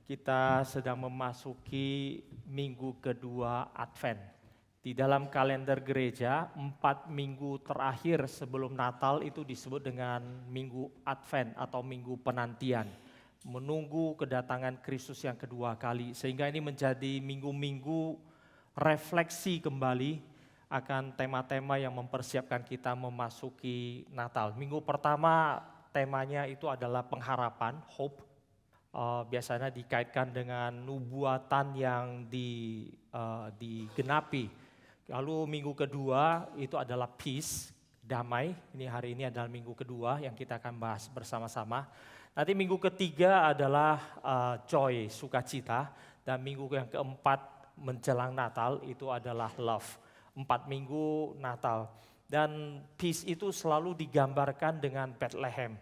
Kita sedang memasuki minggu kedua Advent. Di dalam kalender gereja, 4 minggu terakhir sebelum Natal itu disebut dengan minggu Advent atau minggu penantian. Menunggu kedatangan Kristus yang kedua kali. Sehingga ini menjadi minggu-minggu refleksi kembali akan tema-tema yang mempersiapkan kita memasuki Natal. Minggu pertama temanya itu adalah pengharapan, hope. Biasanya dikaitkan dengan nubuatan yang digenapi. Lalu minggu kedua itu adalah peace, damai. Hari ini adalah minggu kedua yang kita akan bahas bersama-sama. Nanti minggu ketiga adalah joy, sukacita. Dan minggu yang keempat menjelang Natal itu adalah love. 4 minggu Natal. Dan peace itu selalu digambarkan dengan Bethlehem.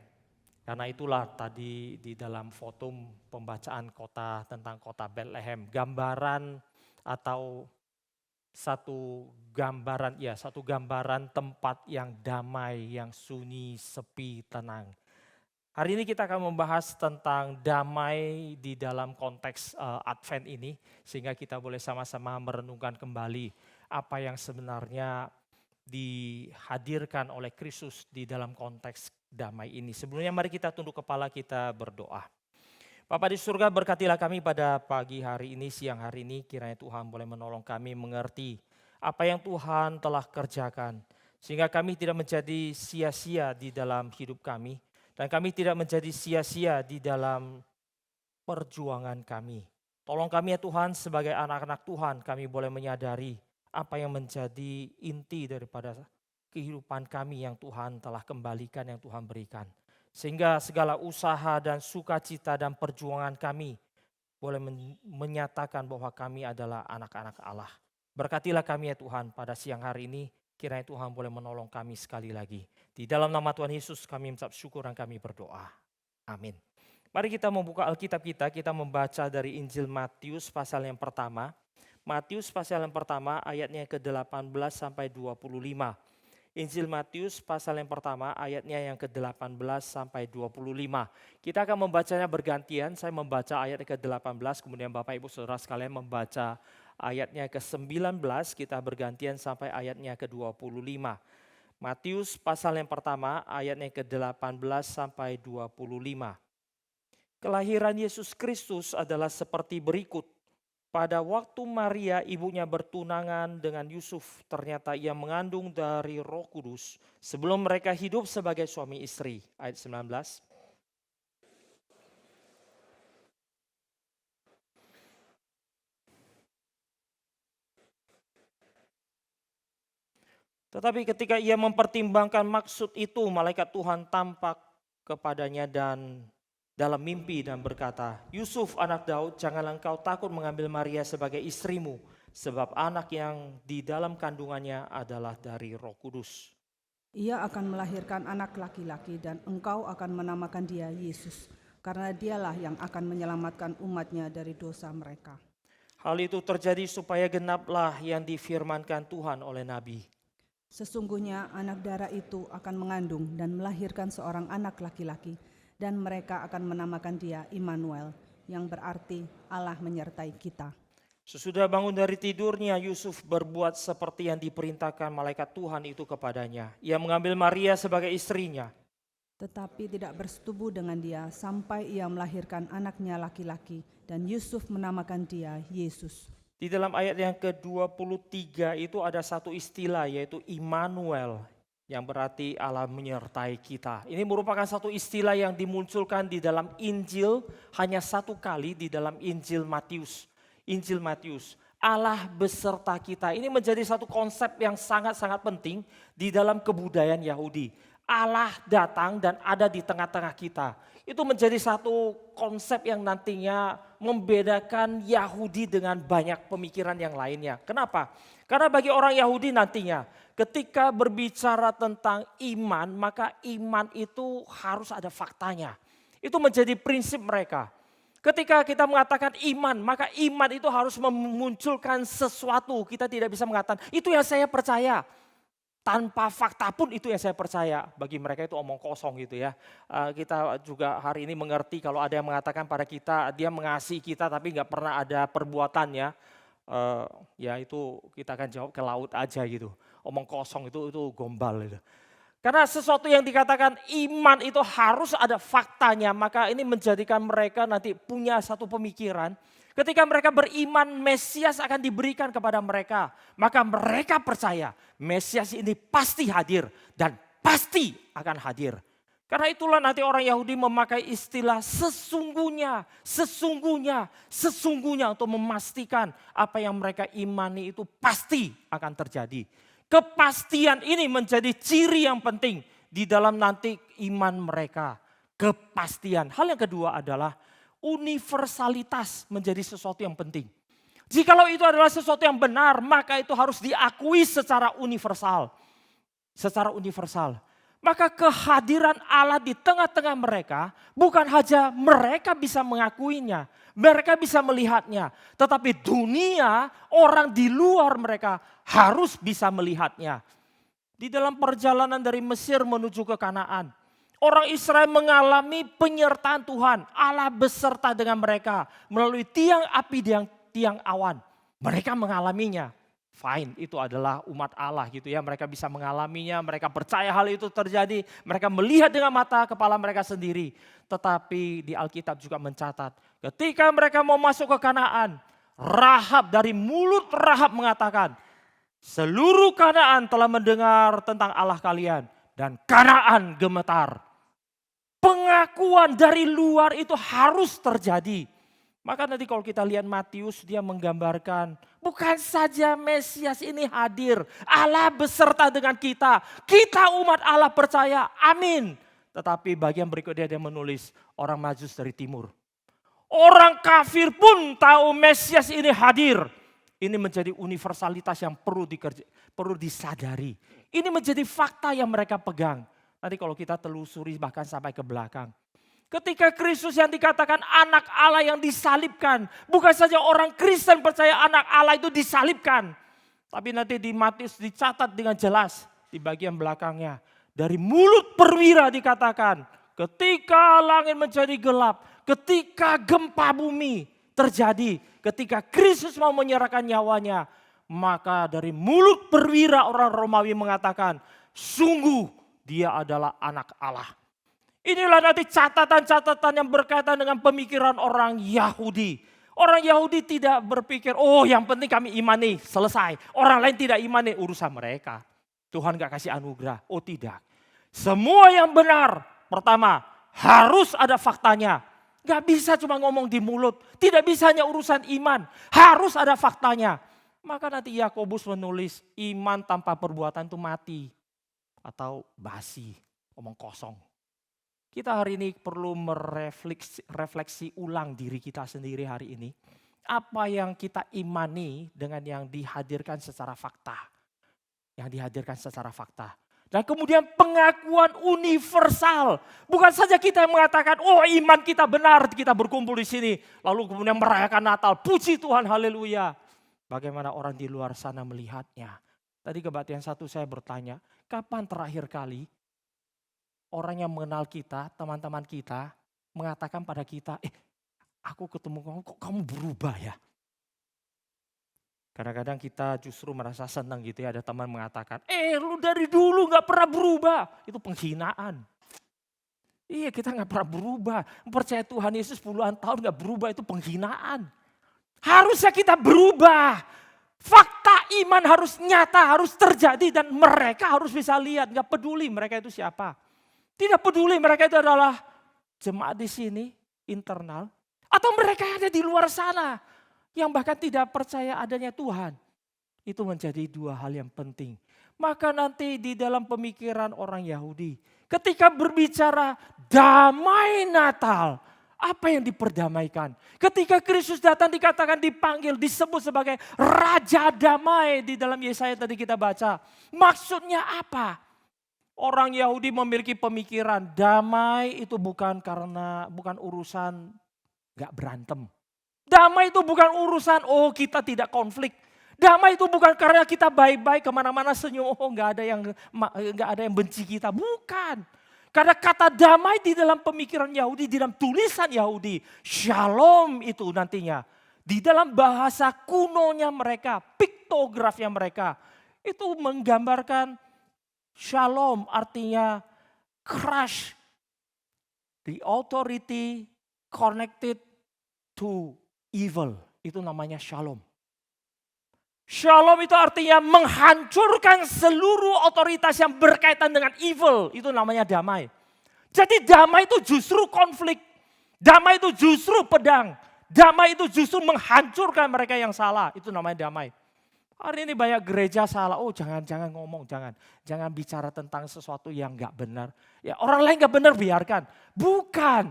Karena itulah tadi di dalam foto pembacaan tentang kota Bethlehem, gambaran atau satu gambaran tempat yang damai, yang sunyi, sepi, tenang. Hari ini kita akan membahas tentang damai di dalam konteks Advent ini, sehingga kita boleh sama-sama merenungkan kembali apa yang sebenarnya dihadirkan oleh Kristus di dalam konteks damai ini. Sebelumnya mari kita tunduk kepala, kita berdoa. Bapa di surga, berkatilah kami pada pagi hari ini, siang hari ini, kiranya Tuhan boleh menolong kami mengerti apa yang Tuhan telah kerjakan. Sehingga kami tidak menjadi sia-sia di dalam hidup kami, dan kami tidak menjadi sia-sia di dalam perjuangan kami. Tolong kami ya Tuhan, sebagai anak-anak Tuhan, kami boleh menyadari apa yang menjadi inti daripada kehidupan kami yang Tuhan telah kembalikan, yang Tuhan berikan. Sehingga segala usaha dan sukacita dan perjuangan kami boleh menyatakan bahwa kami adalah anak-anak Allah. Berkatilah kami ya Tuhan pada siang hari ini, kiranya Tuhan boleh menolong kami sekali lagi. Di dalam nama Tuhan Yesus kami mengucap syukur dan kami berdoa. Amin. Mari kita membuka Alkitab kita membaca dari Injil Matius pasal yang pertama. Matius pasal yang pertama ayatnya ke-18 sampai 25. Injil Matius pasal yang pertama ayatnya yang ke-18 sampai 25. Kita akan membacanya bergantian, saya membaca ayat ke-18, kemudian Bapak Ibu Saudara sekalian membaca ayatnya ke-19, kita bergantian sampai ayatnya ke-25. Matius pasal yang pertama ayatnya ke-18 sampai 25. Kelahiran Yesus Kristus adalah seperti berikut. Pada waktu Maria ibunya bertunangan dengan Yusuf, ternyata ia mengandung dari Roh Kudus sebelum mereka hidup sebagai suami istri. Ayat 19. Tetapi ketika ia mempertimbangkan maksud itu, malaikat Tuhan tampak kepadanya dan dalam mimpi dan berkata, Yusuf anak Daud, janganlah engkau takut mengambil Maria sebagai istrimu, sebab anak yang di dalam kandungannya adalah dari Roh Kudus. Ia akan melahirkan anak laki-laki dan engkau akan menamakan dia Yesus, karena dialah yang akan menyelamatkan umatnya dari dosa mereka. Hal itu terjadi supaya genaplah yang difirmankan Tuhan oleh Nabi. Sesungguhnya anak darah itu akan mengandung dan melahirkan seorang anak laki-laki, dan mereka akan menamakan dia Immanuel, yang berarti Allah menyertai kita. Sesudah bangun dari tidurnya, Yusuf berbuat seperti yang diperintahkan malaikat Tuhan itu kepadanya. Ia mengambil Maria sebagai istrinya. Tetapi tidak bersetubuh dengan dia sampai ia melahirkan anaknya laki-laki, dan Yusuf menamakan dia Yesus. Di dalam ayat yang ke-23 itu ada satu istilah, yaitu Immanuel, yang berarti Allah menyertai kita. Ini merupakan satu istilah yang dimunculkan di dalam Injil hanya satu kali di dalam Injil Matius. Injil Matius, Allah beserta kita. Ini menjadi satu konsep yang sangat-sangat penting di dalam kebudayaan Yahudi. Allah datang dan ada di tengah-tengah kita. Itu menjadi satu konsep yang nantinya membedakan Yahudi dengan banyak pemikiran yang lainnya. Kenapa? Karena bagi orang Yahudi nantinya ketika berbicara tentang iman, maka iman itu harus ada faktanya. Itu menjadi prinsip mereka. Ketika kita mengatakan iman, maka iman itu harus memunculkan sesuatu. Kita tidak bisa mengatakan, itu yang saya percaya. tanpa fakta pun itu yang saya percaya. Bagi mereka itu omong kosong gitu ya. Kita juga hari ini mengerti kalau ada yang mengatakan pada kita, dia mengasihi kita tapi nggak pernah ada perbuatannya. Ya itu kita akan jawab ke laut aja gitu. Omong kosong itu gombal gitu. Karena sesuatu yang dikatakan iman itu harus ada faktanya, maka ini menjadikan mereka nanti punya satu pemikiran. Ketika mereka beriman, Mesias akan diberikan kepada mereka. Maka mereka percaya Mesias ini pasti hadir dan pasti akan hadir. Karena itulah nanti orang Yahudi memakai istilah sesungguhnya, sesungguhnya, sesungguhnya untuk memastikan apa yang mereka imani itu pasti akan terjadi. Kepastian ini menjadi ciri yang penting di dalam nanti iman mereka. Kepastian. Hal yang kedua adalah universalitas menjadi sesuatu yang penting. Jikalau itu adalah sesuatu yang benar, maka itu harus diakui secara universal. Secara universal. Maka kehadiran Allah di tengah-tengah mereka, bukan saja mereka bisa mengakuinya, mereka bisa melihatnya. Tetapi dunia, orang di luar mereka harus bisa melihatnya. Di dalam perjalanan dari Mesir menuju ke Kanaan, orang Israel mengalami penyertaan Tuhan. Allah beserta dengan mereka melalui tiang api dan tiang awan. Mereka mengalaminya. Fine, itu adalah umat Allah gitu ya. Mereka bisa mengalaminya, mereka percaya hal itu terjadi. Mereka melihat dengan mata kepala mereka sendiri. Tetapi di Alkitab juga mencatat, ketika mereka mau masuk ke Kanaan, Rahab, dari mulut Rahab mengatakan, seluruh Kanaan telah mendengar tentang Allah kalian dan Kanaan gemetar. Pengakuan dari luar itu harus terjadi. Maka nanti kalau kita lihat Matius, dia menggambarkan bukan saja Mesias ini hadir, Allah beserta dengan kita. Kita umat Allah percaya, amin. Tetapi bagian berikutnya dia menulis orang Majus dari timur. Orang kafir pun tahu Mesias ini hadir. Ini menjadi universalitas yang perlu disadari. Ini menjadi fakta yang mereka pegang. Nanti kalau kita telusuri bahkan sampai ke belakang. Ketika Kristus yang dikatakan anak Allah yang disalibkan. Bukan saja orang Kristen percaya anak Allah itu disalibkan. Tapi nanti di Matius dicatat dengan jelas di bagian belakangnya. Dari mulut perwira dikatakan ketika langit menjadi gelap. Ketika gempa bumi terjadi. Ketika Kristus mau menyerahkan nyawanya. Maka dari mulut perwira orang Romawi mengatakan sungguh dia adalah anak Allah. Inilah nanti catatan-catatan yang berkaitan dengan pemikiran orang Yahudi. Orang Yahudi tidak berpikir, oh yang penting kami imani, selesai. Orang lain tidak imani, urusan mereka. Tuhan gak kasih anugerah, oh tidak. Semua yang benar, pertama harus ada faktanya. Gak bisa cuma ngomong di mulut, tidak bisa hanya urusan iman. Harus ada faktanya. Maka nanti Yakobus menulis, iman tanpa perbuatan itu mati. Atau basi, omong kosong. Kita hari ini perlu merefleksi ulang diri kita sendiri hari ini. Apa yang kita imani dengan yang dihadirkan secara fakta. Yang dihadirkan secara fakta. Dan kemudian pengakuan universal. Bukan saja kita yang mengatakan, oh iman kita benar, kita berkumpul di sini. Lalu kemudian merayakan Natal, puji Tuhan, haleluya. Bagaimana orang di luar sana melihatnya. Tadi kebaktian satu saya bertanya, kapan terakhir kali orang yang mengenal kita, teman-teman kita, mengatakan pada kita, aku ketemu kamu, kok kamu berubah ya? Kadang-kadang kita justru merasa senang gitu ya, ada teman mengatakan, lu dari dulu gak pernah berubah. Itu penghinaan. Iya, kita gak pernah berubah. Percaya Tuhan Yesus puluhan tahun gak berubah, itu penghinaan. Harusnya kita berubah. Fakta iman harus nyata, harus terjadi dan mereka harus bisa lihat. Gak peduli mereka itu siapa. Tidak peduli mereka itu adalah jemaat di sini, internal. Atau mereka yang ada di luar sana. Yang bahkan tidak percaya adanya Tuhan. Itu menjadi dua hal yang penting. Maka nanti di dalam pemikiran orang Yahudi. Ketika berbicara damai Natal. Apa yang diperdamaikan? Ketika Kristus datang dikatakan dipanggil, disebut sebagai Raja Damai di dalam Yesaya tadi kita baca. Maksudnya apa? Orang Yahudi memiliki pemikiran damai itu bukan urusan gak berantem. Damai itu bukan urusan kita tidak konflik. Damai itu bukan karena kita baik-baik kemana-mana senyum, oh nggak ada yang benci kita, bukan. Karena kata damai di dalam pemikiran Yahudi, di dalam tulisan Yahudi, shalom itu nantinya. Di dalam bahasa kunonya mereka, piktografnya mereka, itu menggambarkan shalom artinya crush the authority connected to evil. Itu namanya shalom. Shalom itu artinya menghancurkan seluruh otoritas yang berkaitan dengan evil. Itu namanya damai. Jadi damai itu justru konflik. Damai itu justru pedang. Damai itu justru menghancurkan mereka yang salah. Itu namanya damai. Hari ini banyak gereja salah. Oh jangan ngomong, jangan bicara tentang sesuatu yang gak benar. Ya orang lain gak benar biarkan. Bukan.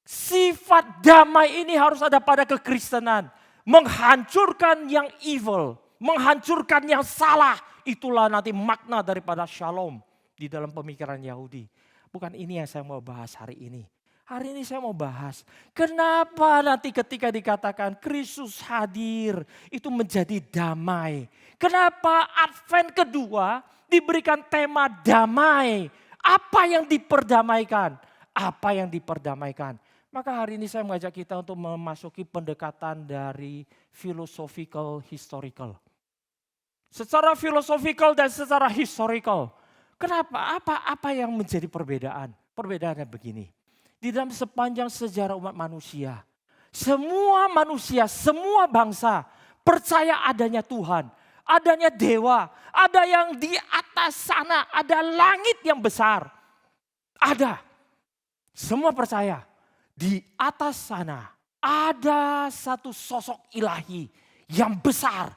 Sifat damai ini harus ada pada kekristenan. Menghancurkan yang evil, menghancurkan yang salah. Itulah nanti makna daripada shalom di dalam pemikiran Yahudi. Bukan ini yang saya mau bahas hari ini. Hari ini saya mau bahas kenapa nanti ketika dikatakan Kristus hadir itu menjadi damai. Kenapa Advent kedua diberikan tema damai. Apa yang diperdamaikan? Apa yang diperdamaikan? Maka hari ini saya mengajak kita untuk memasuki pendekatan dari philosophical historical. Secara philosophical dan secara historical. Kenapa? Apa yang menjadi perbedaan? Perbedaannya begini. Di dalam sepanjang sejarah umat manusia, semua manusia, semua bangsa percaya adanya Tuhan, adanya dewa, ada yang di atas sana, ada langit yang besar. Ada. Semua percaya. Di atas sana ada satu sosok ilahi yang besar,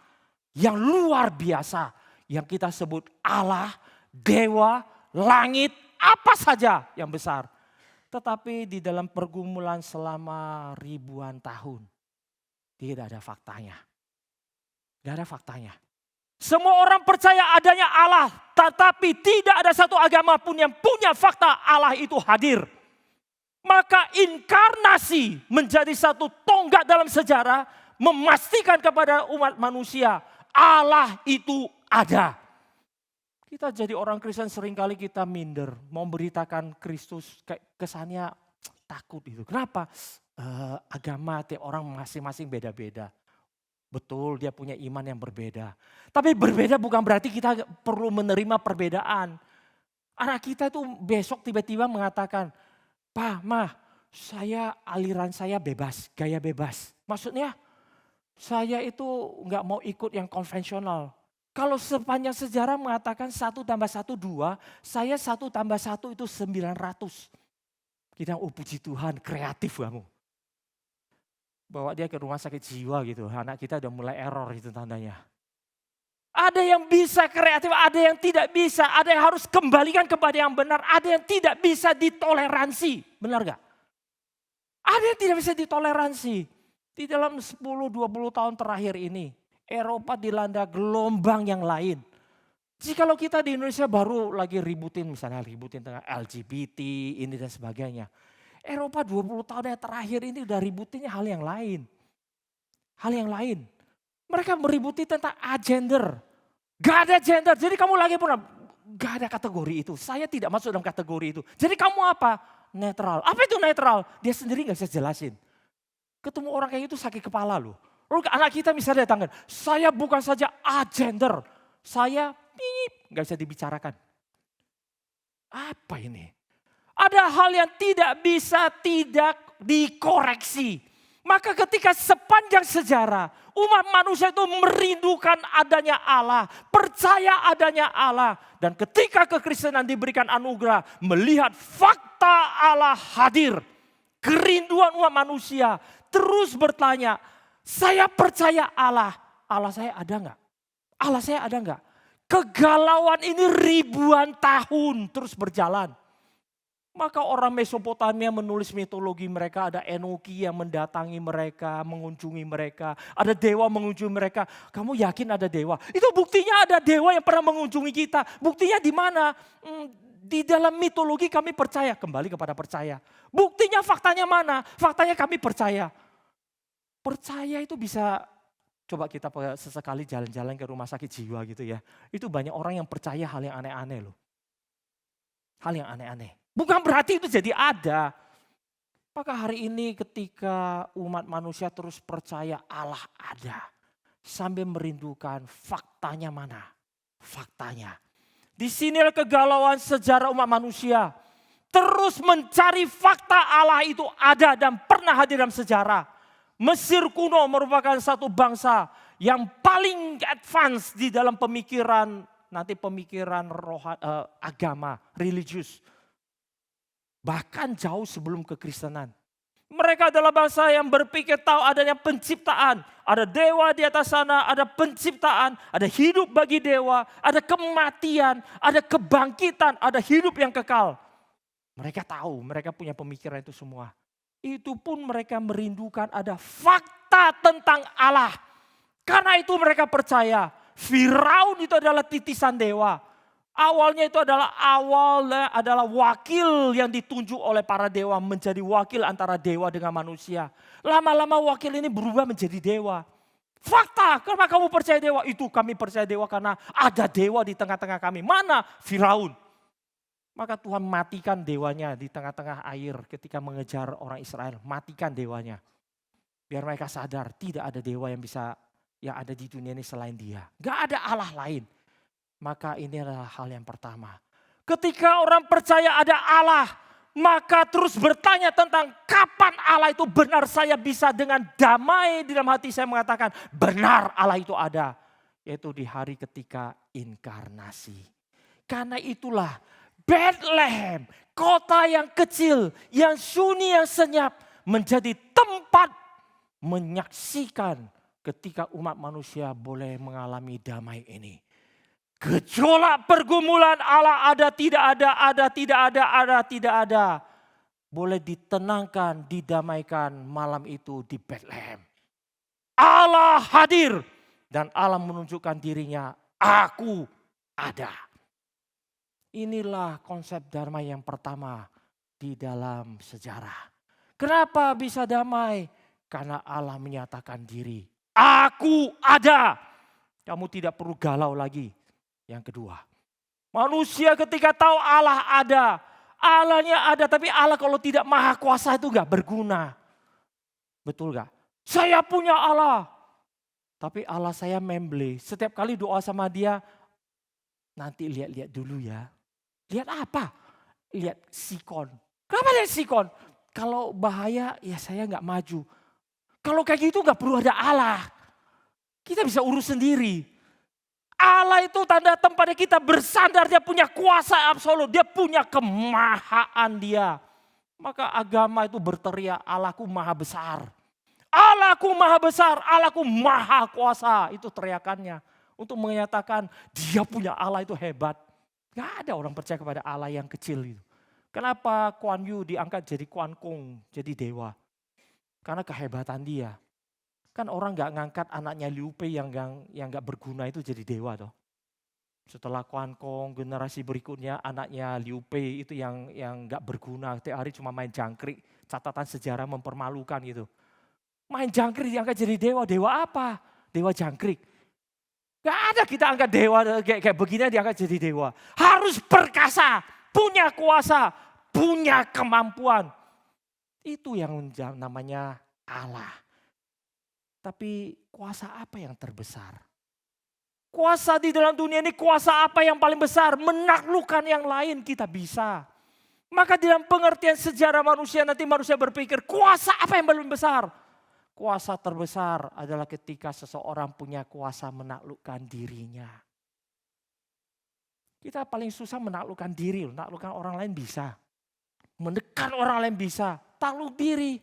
yang luar biasa. Yang kita sebut Allah, dewa, langit, apa saja yang besar. Tetapi di dalam pergumulan selama ribuan tahun, tidak ada faktanya. Tidak ada faktanya. Semua orang percaya adanya Allah, tetapi tidak ada satu agama pun yang punya fakta Allah itu hadir. Maka inkarnasi menjadi satu tonggak dalam sejarah memastikan kepada umat manusia Allah itu ada. Kita jadi orang Kristen seringkali kita minder, mau memberitakan Kristus kayak kesannya takut itu. Kenapa? Agama tiap orang masing-masing beda-beda. Betul dia punya iman yang berbeda. Tapi berbeda bukan berarti kita perlu menerima perbedaan. Anak kita itu besok tiba-tiba mengatakan, Pak, Mah, aliran saya bebas, gaya bebas. Maksudnya saya itu nggak mau ikut yang konvensional. Kalau sepanjang sejarah mengatakan 1 tambah 1 2, saya 1 tambah 1 itu 900. Kita puji Tuhan, kreatif kamu. Bawa dia ke rumah sakit jiwa gitu, anak kita udah mulai error itu tandanya. Ada yang bisa kreatif, ada yang tidak bisa. Ada yang harus kembalikan kepada yang benar. Ada yang tidak bisa ditoleransi. Benar gak? Ada yang tidak bisa ditoleransi. Di dalam 10-20 tahun terakhir ini, Eropa dilanda gelombang yang lain. Jikalau kita di Indonesia baru lagi ributin tentang LGBT ini dan sebagainya. Eropa 20 tahun yang terakhir ini udah ributinnya hal yang lain. Hal yang lain. Mereka meributi tentang agender. Gak ada gender. Jadi kamu lagi pun gak ada kategori itu. Saya tidak masuk dalam kategori itu. Jadi kamu apa? Netral. Apa itu netral? Dia sendiri gak bisa jelasin. Ketemu orang kayak itu sakit kepala loh. Lalu anak kita misalnya datangkan, saya bukan saja agender. Saya gak bisa dibicarakan. Apa ini? Ada hal yang tidak bisa tidak dikoreksi. Maka ketika sepanjang sejarah umat manusia itu merindukan adanya Allah, percaya adanya Allah. Dan ketika kekristenan diberikan anugerah melihat fakta Allah hadir. Kerinduan umat manusia terus bertanya, saya percaya Allah, Allah saya ada enggak? Allah saya ada enggak? Kegalauan ini ribuan tahun terus berjalan. Maka orang Mesopotamia menulis mitologi mereka, ada Enoki yang mendatangi mereka, mengunjungi mereka. Ada dewa mengunjungi mereka. Kamu yakin ada dewa? Itu buktinya ada dewa yang pernah mengunjungi kita. Buktinya di mana? Di dalam mitologi kami percaya, kembali kepada percaya. Buktinya faktanya mana? Faktanya kami percaya. Percaya itu bisa Coba kita sesekali jalan-jalan ke rumah sakit jiwa gitu ya. Itu banyak orang yang percaya hal yang aneh-aneh loh. Hal yang aneh-aneh. Bukan berarti itu jadi ada. Maka hari ini ketika umat manusia terus percaya Allah ada. Sambil merindukan faktanya mana? Faktanya. Di sinilah kegalauan sejarah umat manusia. Terus mencari fakta Allah itu ada dan pernah hadir dalam sejarah. Mesir kuno merupakan satu bangsa yang paling advance di dalam pemikiran, nanti pemikiran agama, religius. Bahkan jauh sebelum kekristenan. Mereka adalah bangsa yang berpikir tahu adanya penciptaan. Ada dewa di atas sana, ada penciptaan, ada hidup bagi dewa, ada kematian, ada kebangkitan, ada hidup yang kekal. Mereka tahu, mereka punya pemikiran itu semua. Itu pun mereka merindukan ada fakta tentang Allah. Karena itu mereka percaya Firaun itu adalah titisan dewa. Awalnya itu adalah wakil yang ditunjuk oleh para dewa menjadi wakil antara dewa dengan manusia. Lama-lama wakil ini berubah menjadi dewa. Fakta, kenapa kamu percaya dewa? Itu kami percaya dewa karena ada dewa di tengah-tengah kami. Mana? Firaun. Maka Tuhan matikan dewanya di tengah-tengah air ketika mengejar orang Israel. Matikan dewanya. Biar mereka sadar tidak ada dewa yang ada di dunia ini selain dia. Gak ada Allah lain. Maka ini adalah hal yang pertama. Ketika orang percaya ada Allah, maka terus bertanya tentang kapan Allah itu benar, saya bisa dengan damai di dalam hati saya mengatakan benar Allah itu ada. Yaitu di hari ketika inkarnasi. Karena itulah Bethlehem, kota yang kecil, yang sunyi, yang senyap, menjadi tempat menyaksikan ketika umat manusia boleh mengalami damai ini. Gejolak pergumulan Allah ada, tidak ada, tidak ada, tidak ada. Boleh ditenangkan, didamaikan malam itu di Bethlehem. Allah hadir dan Allah menunjukkan dirinya, aku ada. Inilah konsep damai yang pertama di dalam sejarah. Kenapa bisa damai? Karena Allah menyatakan diri. Aku ada. Kamu tidak perlu galau lagi. Yang kedua. Manusia ketika tahu Allah ada. Allahnya ada. Tapi Allah kalau tidak maha kuasa itu gak berguna. Betul gak? Saya punya Allah. Tapi Allah saya memble. Setiap kali doa sama dia. Nanti lihat-lihat dulu ya. Lihat apa? Lihat sikon. Kenapa lihat sikon? Kalau bahaya ya saya gak maju. Kalau kayak gitu gak perlu ada Allah. Kita bisa urus sendiri. Allah itu tanda tempatnya kita bersandar. Dia punya kuasa absolut. Dia punya kemahaan dia. Maka agama itu berteriak Allahku maha besar. Allahku maha besar. Allahku maha kuasa. Itu teriakannya. Untuk menyatakan dia punya Allah itu hebat. Gak ada orang percaya kepada Allah yang kecil itu. Kenapa Kuan Yu diangkat jadi Kuan Kong, jadi dewa? Karena kehebatan dia. Kan orang gak ngangkat anaknya Liu Pei yang gak berguna itu jadi dewa toh. Setelah Kuan Kong, generasi berikutnya anaknya Liu Pei itu yang gak berguna. Tiap hari cuma main jangkrik, catatan sejarah mempermalukan gitu. Main jangkrik diangkat jadi dewa, dewa apa? Dewa jangkrik. Gak ada kita angkat dewa kayak begini diangkat jadi dewa. Harus perkasa, punya kuasa, punya kemampuan. Itu yang namanya Allah. Tapi kuasa apa yang terbesar? Kuasa di dalam dunia ini kuasa apa yang paling besar? Menaklukkan yang lain kita bisa. Maka di dalam pengertian sejarah manusia nanti manusia berpikir kuasa apa yang paling besar? Kuasa terbesar adalah ketika seseorang punya kuasa menaklukkan dirinya. Kita paling susah menaklukkan diri, menaklukkan orang lain bisa. Menekan orang lain bisa, takluk diri.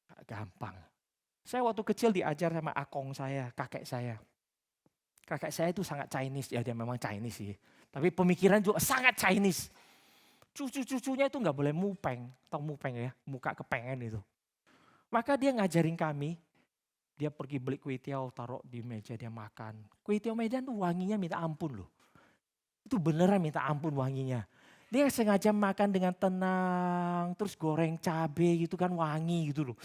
Gak gampang. Saya waktu kecil diajar sama akong saya, kakek saya. Kakek saya itu sangat Chinese, ya dia memang Chinese sih. Tapi pemikiran juga sangat Chinese. Cucu-cucunya itu gak boleh mupeng, atau mupeng ya, muka kepengen itu. Maka dia ngajarin kami, dia pergi beli kue tiaw, taruh di meja dia makan. Kue tiaw Medan tuh wanginya minta ampun loh. Itu beneran minta ampun wanginya. Dia sengaja makan dengan tenang, terus goreng cabai gitu kan wangi gitu loh.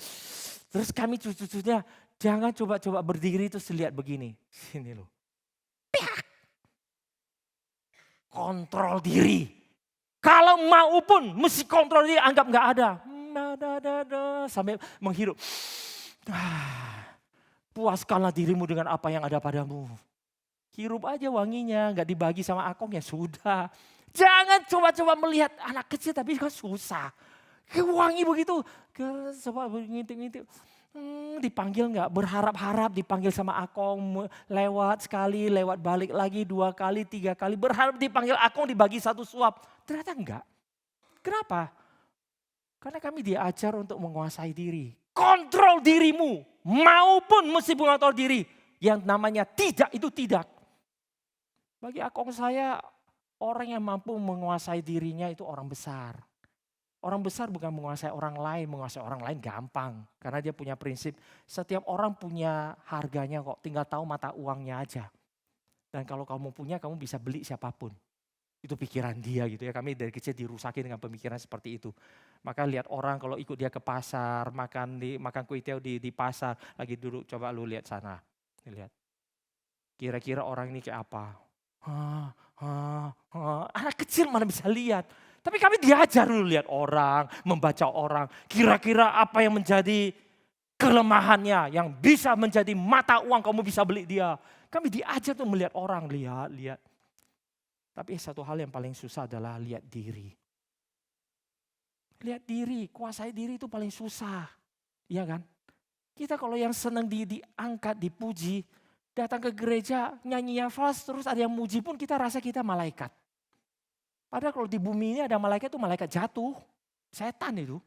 Terus kami cucu-cucunya Jangan coba-coba berdiri terus lihat begini. Sini loh. Piak. Kontrol diri. Kalau mau pun mesti kontrol diri, anggap nggak ada. Sampai menghirup. Puaskanlah dirimu dengan apa yang ada padamu. Hirup aja wanginya, nggak dibagi sama akong ya sudah. Jangan coba-coba melihat anak kecil tapi kan susah. Wangi begitu, coba ngintip-ngintip. Dipanggil nggak? Berharap-harap dipanggil sama akong. Lewat sekali, lewat balik lagi 2 kali, 3 kali. Berharap dipanggil akong dibagi 1 suap. Ternyata enggak. Kenapa? Karena kami diajar untuk menguasai diri. Kontrol dirimu. Maupun mesti mengontrol diri. Yang namanya tidak itu tidak. Bagi akong saya, orang yang mampu menguasai dirinya itu orang besar. Orang besar bukan menguasai orang lain gampang. Karena dia punya prinsip, setiap orang punya harganya kok, tinggal tahu mata uangnya aja. Dan kalau kamu punya, kamu bisa beli siapapun. Itu pikiran dia gitu ya, kami dari kecil dirusakin dengan pemikiran seperti itu. Maka lihat orang kalau ikut dia ke pasar, makan kue tiaw di pasar, lagi duduk, coba lu lihat sana. Lihat, kira-kira orang ini kayak apa? Anak kecil mana bisa lihat. Tapi kami diajar dulu lihat orang, membaca orang. Kira-kira apa yang menjadi kelemahannya, yang bisa menjadi mata uang kamu bisa beli dia. Kami diajar tuh melihat orang, lihat. Tapi satu hal yang paling susah adalah lihat diri. Lihat diri, kuasai diri itu paling susah. Iya kan? Kita kalau yang senang diangkat, dipuji, datang ke gereja, nyanyi hafaz, terus ada yang muji pun kita rasa kita malaikat. Padahal kalau di bumi ini ada malaikat itu malaikat jatuh. Setan itu.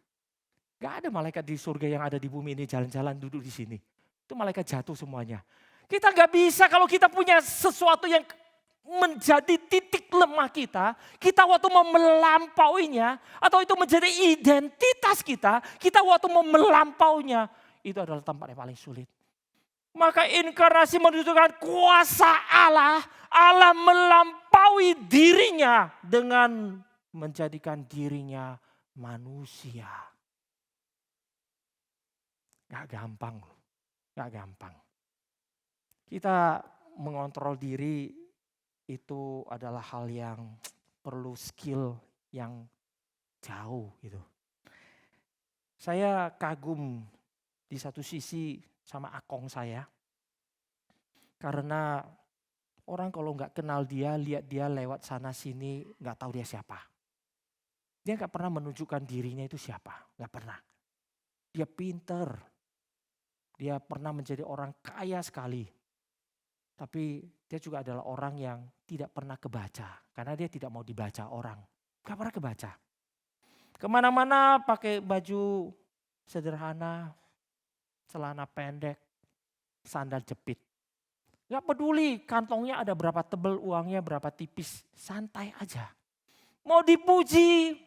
Gak ada malaikat di surga yang ada di bumi ini jalan-jalan duduk di sini. Itu malaikat jatuh semuanya. Kita gak bisa kalau kita punya sesuatu yang menjadi titik lemah kita waktu mau melampauinya, atau itu menjadi identitas kita waktu mau melampauinya, itu adalah tempat yang paling sulit. Maka inkarnasi menunjukkan kuasa Allah melampaui dirinya dengan menjadikan dirinya manusia. Gak gampang. Kita mengontrol diri itu adalah hal yang perlu skill yang jauh gitu. Saya kagum di satu sisi sama akong saya. Karena orang kalau nggak kenal dia, lihat dia lewat sana sini, nggak tahu dia siapa. Dia nggak pernah menunjukkan dirinya itu siapa, nggak pernah. Dia pinter, dia pernah menjadi orang kaya sekali. Tapi dia juga adalah orang yang tidak pernah kebaca, karena dia tidak mau dibaca orang. Nggak pernah kebaca. Kemana-mana pakai baju sederhana, celana pendek, sandal jepit. Gak peduli kantongnya ada berapa tebel, uangnya berapa tipis, santai aja. Mau dipuji,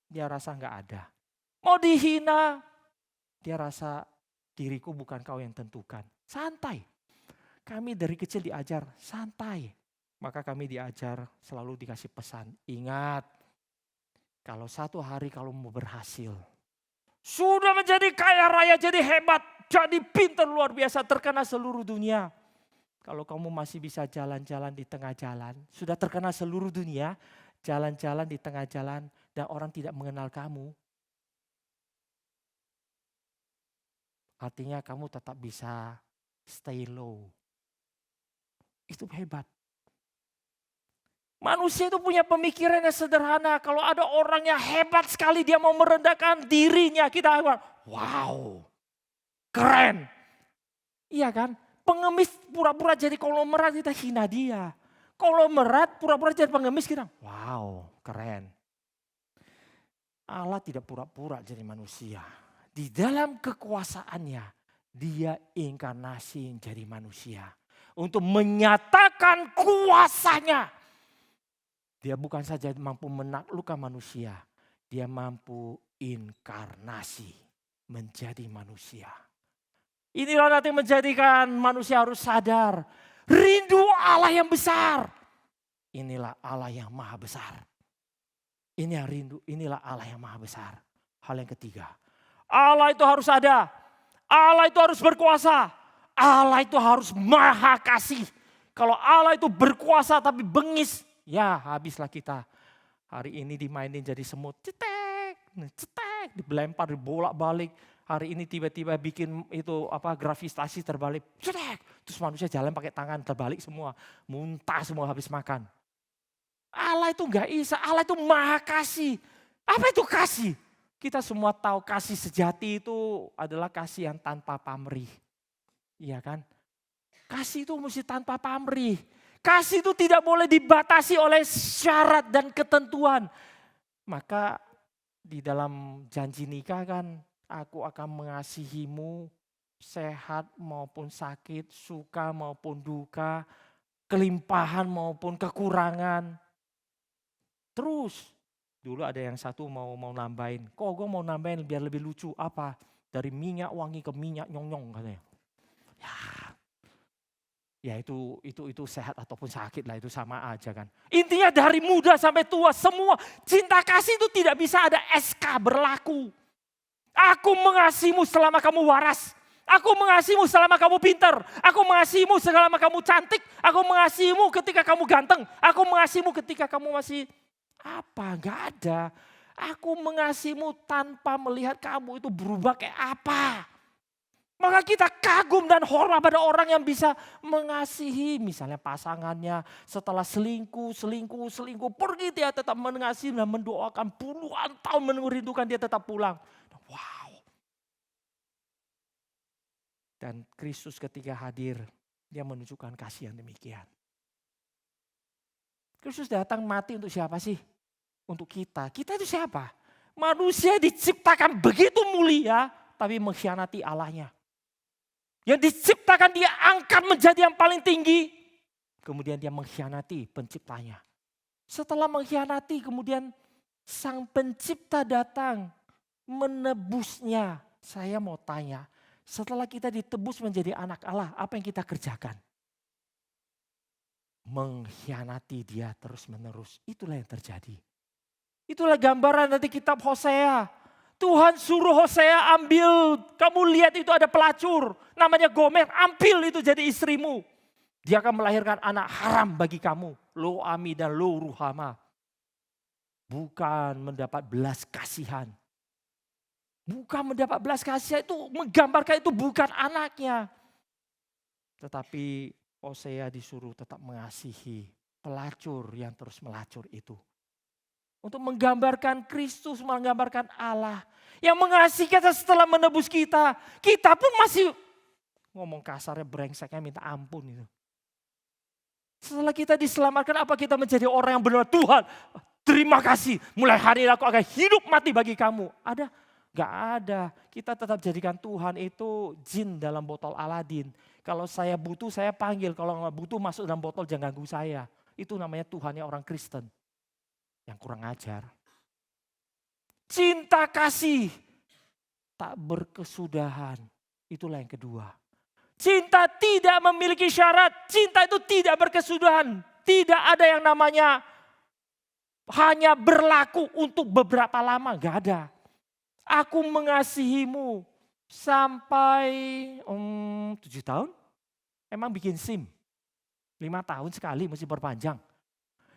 dia rasa gak ada. Mau dihina, dia rasa diriku bukan kau yang tentukan. Santai. Kami dari kecil diajar santai. Maka kami diajar selalu dikasih pesan, ingat kalau satu hari kalau mau berhasil, sudah menjadi kaya raya, jadi hebat, jadi pintar luar biasa, terkenal seluruh dunia. Kalau kamu masih bisa jalan-jalan di tengah jalan, sudah terkenal seluruh dunia, jalan-jalan di tengah jalan dan orang tidak mengenal kamu. Artinya kamu tetap bisa stay low. Itu hebat. Manusia itu punya pemikiran yang sederhana. Kalau ada orang yang hebat sekali, dia mau merendahkan dirinya, kita wow, keren. Iya kan? Pengemis pura-pura jadi konglomerat, kita hina dia. Konglomerat pura-pura jadi pengemis, kita wow, keren. Allah tidak pura-pura jadi manusia. Di dalam kekuasaannya, dia inkarnasi jadi manusia. Untuk menyatakan kuasanya. Dia bukan saja mampu menaklukkan manusia, dia mampu inkarnasi menjadi manusia. Inilah nanti menjadikan manusia harus sadar, rindu Allah yang besar. Inilah Allah yang maha besar. Ini yang rindu, inilah Allah yang maha besar. Hal yang ketiga, Allah itu harus ada, Allah itu harus berkuasa, Allah itu harus maha kasih. Kalau Allah itu berkuasa tapi bengis, ya habislah kita. Hari ini dimainin jadi semut, cetek, cetek, dilempar, dibolak-balik. Hari ini tiba-tiba bikin itu gravitasi terbalik, cetek. Terus manusia jalan pakai tangan terbalik semua, muntah semua habis makan. Allah itu enggak bisa, Allah itu maha kasih. Apa itu kasih? Kita semua tahu kasih sejati itu adalah kasih yang tanpa pamrih. Iya kan? Kasih itu mesti tanpa pamrih. Kasih itu tidak boleh dibatasi oleh syarat dan ketentuan. Maka di dalam janji nikah kan, aku akan mengasihimu sehat maupun sakit, suka maupun duka, kelimpahan maupun kekurangan. Terus, dulu ada yang satu mau nambahin. Kok gue mau nambahin biar lebih lucu, apa? Dari minyak wangi ke minyak nyong-nyong katanya. Ya itu sehat ataupun sakit lah, itu sama aja kan. Intinya dari muda sampai tua semua cinta kasih itu tidak bisa ada SK berlaku. Aku mengasihimu selama kamu waras. Aku mengasihimu selama kamu pintar. Aku mengasihimu selama kamu cantik. Aku mengasihimu ketika kamu ganteng. Aku mengasihimu ketika kamu masih enggak ada. Aku mengasihimu tanpa melihat kamu itu berubah kayak apa. Maka kita kagum dan hormat pada orang yang bisa mengasihi. Misalnya pasangannya setelah selingkuh, pergi dia tetap mengasihi dan mendoakan puluhan tahun merindukan dia tetap pulang. Wow. Dan Kristus ketika hadir, dia menunjukkan kasih yang demikian. Kristus datang mati untuk siapa sih? Untuk kita. Kita itu siapa? Manusia diciptakan begitu mulia, tapi mengkhianati Allahnya. Yang diciptakan dia angkat menjadi yang paling tinggi. Kemudian dia mengkhianati penciptanya. Setelah mengkhianati kemudian sang pencipta datang menebusnya. Saya mau tanya, setelah kita ditebus menjadi anak Allah, apa yang kita kerjakan? Mengkhianati dia terus menerus. Itulah yang terjadi. Itulah gambaran nanti kitab Hosea. Tuhan suruh Hosea ambil, kamu lihat itu ada pelacur, namanya Gomer, ambil itu jadi istrimu. Dia akan melahirkan anak haram bagi kamu, Lo-ami dan Lo-ruhama. Bukan mendapat belas kasihan. Bukan mendapat belas kasihan, itu menggambarkan itu bukan anaknya. Tetapi Hosea disuruh tetap mengasihi pelacur yang terus melacur itu. Untuk menggambarkan Kristus, menggambarkan Allah. Yang mengasihi kita setelah menebus kita. Kita pun masih, ngomong kasarnya brengseknya minta ampun itu. Setelah kita diselamatkan, apa kita menjadi orang yang benar? Tuhan, terima kasih. Mulai hari ini aku akan hidup mati bagi kamu. Ada? Gak ada. Kita tetap jadikan Tuhan itu jin dalam botol Aladin. Kalau saya butuh, saya panggil. Kalau nggak butuh, masuk dalam botol, jangan ganggu saya. Itu namanya Tuhannya orang Kristen. Yang kurang ajar. Cinta kasih tak berkesudahan. Itulah yang kedua. Cinta tidak memiliki syarat. Cinta itu tidak berkesudahan. Tidak ada yang namanya hanya berlaku untuk beberapa lama. Gak ada. Aku mengasihimu sampai 7 tahun. Emang bikin SIM. 5 tahun sekali mesti perpanjang.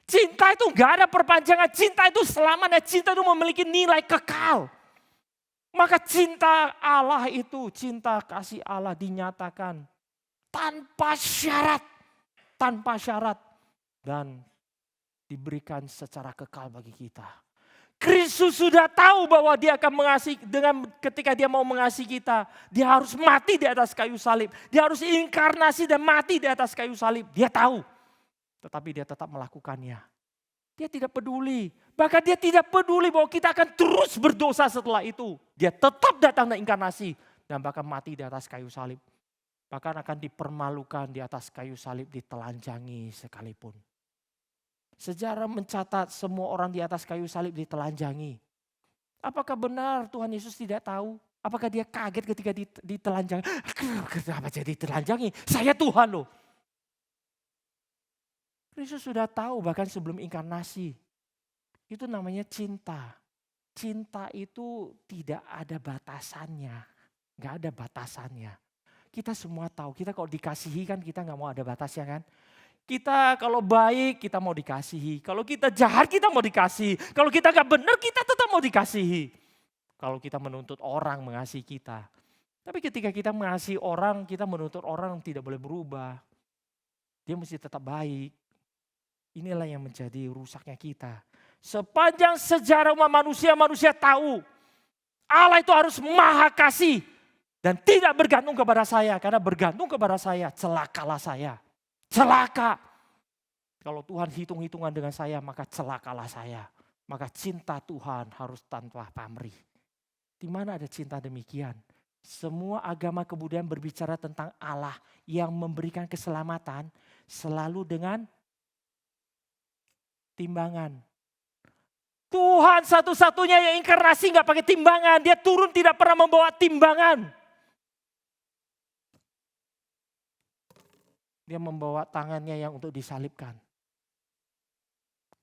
Cinta itu gak ada perpanjangan, cinta itu selamanya, cinta itu memiliki nilai kekal. Maka cinta Allah itu, cinta kasih Allah dinyatakan tanpa syarat dan diberikan secara kekal bagi kita. Kristus sudah tahu bahwa dia akan mengasihi, ketika dia mau mengasihi kita, dia harus mati di atas kayu salib. Dia harus inkarnasi dan mati di atas kayu salib. Dia tahu. Tetapi dia tetap melakukannya. Dia tidak peduli. Bahkan dia tidak peduli bahwa kita akan terus berdosa setelah itu. Dia tetap datang dan inkarnasi. Dan bahkan mati di atas kayu salib. Bahkan akan dipermalukan di atas kayu salib, ditelanjangi sekalipun. Sejarah mencatat semua orang di atas kayu salib ditelanjangi. Apakah benar Tuhan Yesus tidak tahu? Apakah dia kaget ketika ditelanjangi? Kenapa jadi ditelanjangi? Saya Tuhan loh. Kristus sudah tahu bahkan sebelum inkarnasi. Itu namanya cinta. Cinta itu tidak ada batasannya. Gak ada batasannya. Kita semua tahu, kita kalau dikasihi kan kita nggak mau ada batasnya kan. Kita kalau baik kita mau dikasihi, kalau kita jahat kita mau dikasihi, kalau kita nggak benar kita tetap mau dikasihi. Kalau kita menuntut orang mengasihi kita. Tapi ketika kita mengasihi orang, kita menuntut orang tidak boleh berubah. Dia mesti tetap baik. Inilah yang menjadi rusaknya kita. Sepanjang sejarah umat manusia, manusia tahu Allah itu harus maha kasih. Dan tidak bergantung kepada saya. Karena bergantung kepada saya, celakalah saya. Celaka. Kalau Tuhan hitung-hitungan dengan saya, maka celakalah saya. Maka cinta Tuhan harus tanpa pamrih. Di mana ada cinta demikian? Semua agama kemudian berbicara tentang Allah yang memberikan keselamatan selalu dengan timbangan. Tuhan satu-satunya yang inkarnasi nggak pakai timbangan. Dia turun tidak pernah membawa timbangan. Dia membawa tangannya yang untuk disalibkan.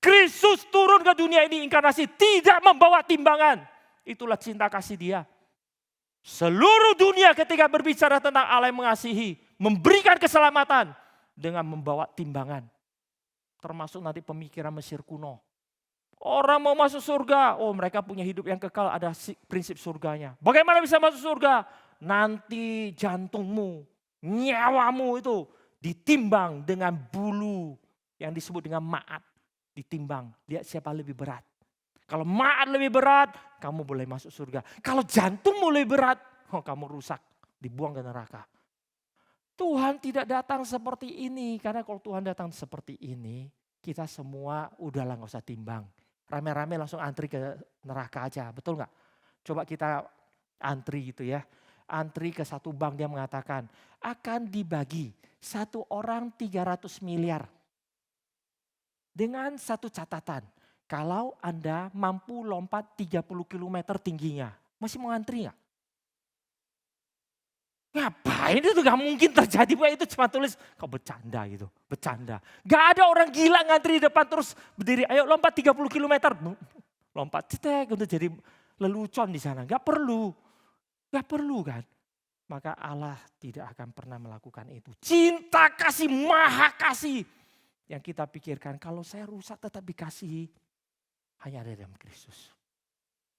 Kristus turun ke dunia ini inkarnasi tidak membawa timbangan. Itulah cinta kasih dia. Seluruh dunia ketika berbicara tentang Allah yang mengasihi, memberikan keselamatan dengan membawa timbangan. Termasuk nanti pemikiran Mesir kuno. Orang mau masuk surga, oh mereka punya hidup yang kekal, ada prinsip surganya. Bagaimana bisa masuk surga? Nanti jantungmu, nyawamu itu ditimbang dengan bulu yang disebut dengan ma'at. Ditimbang, lihat siapa lebih berat. Kalau ma'at lebih berat, kamu boleh masuk surga. Kalau jantungmu lebih berat, oh kamu rusak, dibuang ke neraka. Tuhan tidak datang seperti ini, karena kalau Tuhan datang seperti ini, kita semua udahlah gak usah timbang. Rame-rame langsung antri ke neraka aja, betul gak? Coba kita antri gitu ya. Antri ke satu bank, dia mengatakan akan dibagi satu orang 300 miliar. Dengan satu catatan, kalau Anda mampu lompat 30 km tingginya, masih mau antri gak? Ngapain itu gak mungkin terjadi, Pak, itu cuma tulis, kau bercanda gitu, bercanda. Gak ada orang gila ngantri di depan terus berdiri, ayo lompat 30 km. Lompat cetek untuk jadi lelucon di sana, gak perlu. Gak perlu kan. Maka Allah tidak akan pernah melakukan itu. Cinta kasih, maha kasih. Yang kita pikirkan kalau saya rusak tetap dikasihi. Hanya ada dalam Kristus.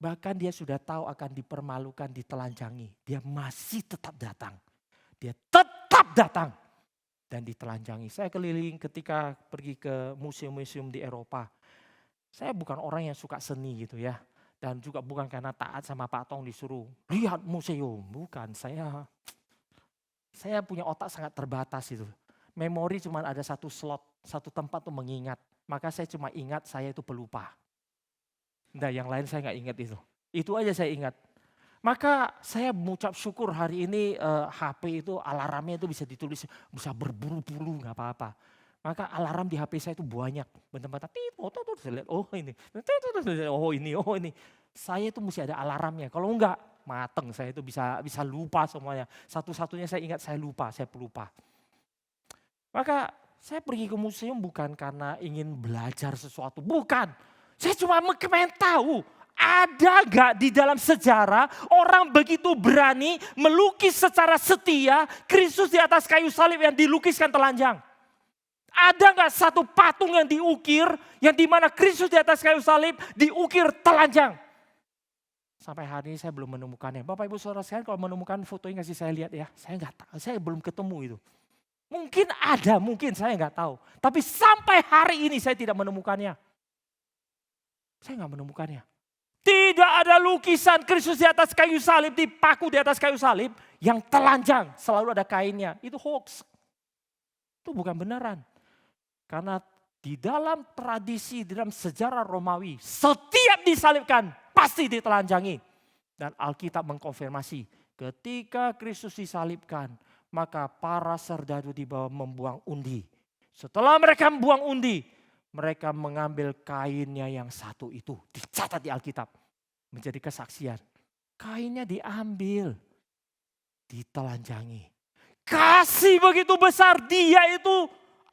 Bahkan dia sudah tahu akan dipermalukan, ditelanjangi. Dia masih tetap datang. Dia tetap datang. Dan ditelanjangi. Saya keliling ketika pergi ke museum-museum di Eropa. Saya bukan orang yang suka seni gitu ya. Dan juga bukan karena taat sama Pak Tong disuruh lihat museum. Bukan, saya punya otak sangat terbatas itu. Memori cuma ada satu slot, satu tempat untuk mengingat. Maka saya cuma ingat saya itu pelupa. Nah yang lain saya nggak ingat itu. Itu aja saya ingat. Maka saya mengucap syukur hari ini HP itu alarmnya itu bisa ditulis, bisa berburu-buru nggak apa-apa. Maka alarm di HP saya itu banyak. Bentar-bentar, saya lihat, oh ini. Saya itu mesti ada alarmnya. Kalau enggak, mateng saya itu bisa lupa semuanya. Satu-satunya saya ingat saya lupa, saya pelupa. Maka saya pergi ke museum bukan karena ingin belajar sesuatu. Bukan. Saya cuma pengen tahu. Ada gak di dalam sejarah orang begitu berani melukis secara setia Kristus di atas kayu salib yang dilukiskan telanjang. Ada gak satu patung yang diukir yang dimana Kristus di atas kayu salib diukir telanjang. Sampai hari ini saya belum menemukannya. Bapak Ibu Saudara sekalian kalau menemukan foto ini kasih saya lihat ya. Saya nggak tahu, saya belum ketemu itu. Mungkin ada, mungkin saya nggak tahu. Tapi sampai hari ini saya tidak menemukannya. Saya nggak menemukannya. Tidak ada lukisan Kristus di atas kayu salib, dipaku di atas kayu salib yang telanjang. Selalu ada kainnya. Itu hoax. Itu bukan benaran. Karena di dalam tradisi, di dalam sejarah Romawi, setiap disalibkan pasti ditelanjangi. Dan Alkitab mengkonfirmasi, ketika Kristus disalibkan, maka para serdadu di bawah membuang undi. Setelah mereka membuang undi, mereka mengambil kainnya yang satu itu. Dicatat di Alkitab, menjadi kesaksian. Kainnya diambil, ditelanjangi. Kasih begitu besar, dia itu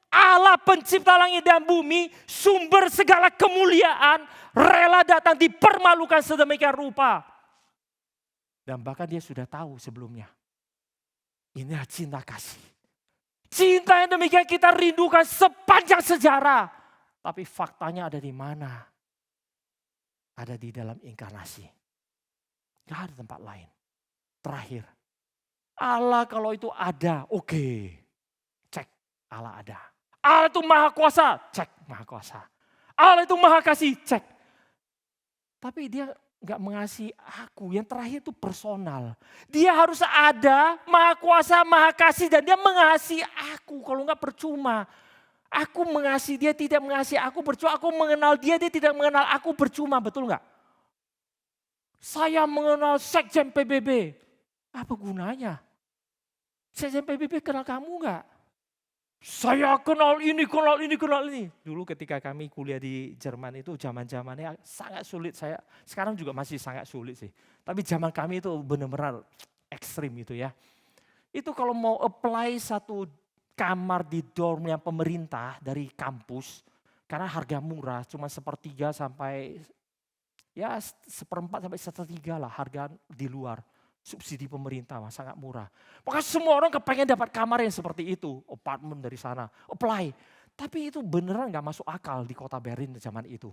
Allah pencipta langit dan bumi, sumber segala kemuliaan, rela datang dipermalukan sedemikian rupa. Dan bahkan dia sudah tahu sebelumnya. Inilah cinta kasih. Cinta yang demikian kita rindukan sepanjang sejarah. Tapi faktanya ada di mana? Ada di dalam inkarnasi. Gak ada tempat lain. Terakhir, Allah kalau itu ada, oke. Cek, Allah ada. Allah itu maha kuasa, cek maha kuasa. Allah itu maha kasih, cek. Tapi dia gak mengasihi aku, yang terakhir itu personal. Dia harus ada, maha kuasa, maha kasih, dan dia mengasihi aku. Kalau gak percuma. Aku mengasihi dia, tidak mengasihi aku percuma. Aku mengenal dia, dia tidak mengenal aku percuma. Betul gak? Saya mengenal Sekjen PBB. Apa gunanya? Sekjen PBB kenal kamu gak? Saya kenal ini, kenal ini, kenal ini. Dulu ketika kami kuliah di Jerman itu zaman-zamannya sangat sulit. Sekarang juga masih sangat sulit sih. Tapi zaman kami itu benar-benar ekstrim itu ya. Itu kalau mau apply satu kamar di dormnya pemerintah dari kampus, karena harga murah, cuma sepertiga sampai ya seperempat sampai sepertiga lah harga di luar. Subsidi pemerintah sangat murah. Maka semua orang kepengen dapat kamar yang seperti itu, apartemen dari sana, apply. Tapi itu beneran gak masuk akal di kota Berlin zaman itu.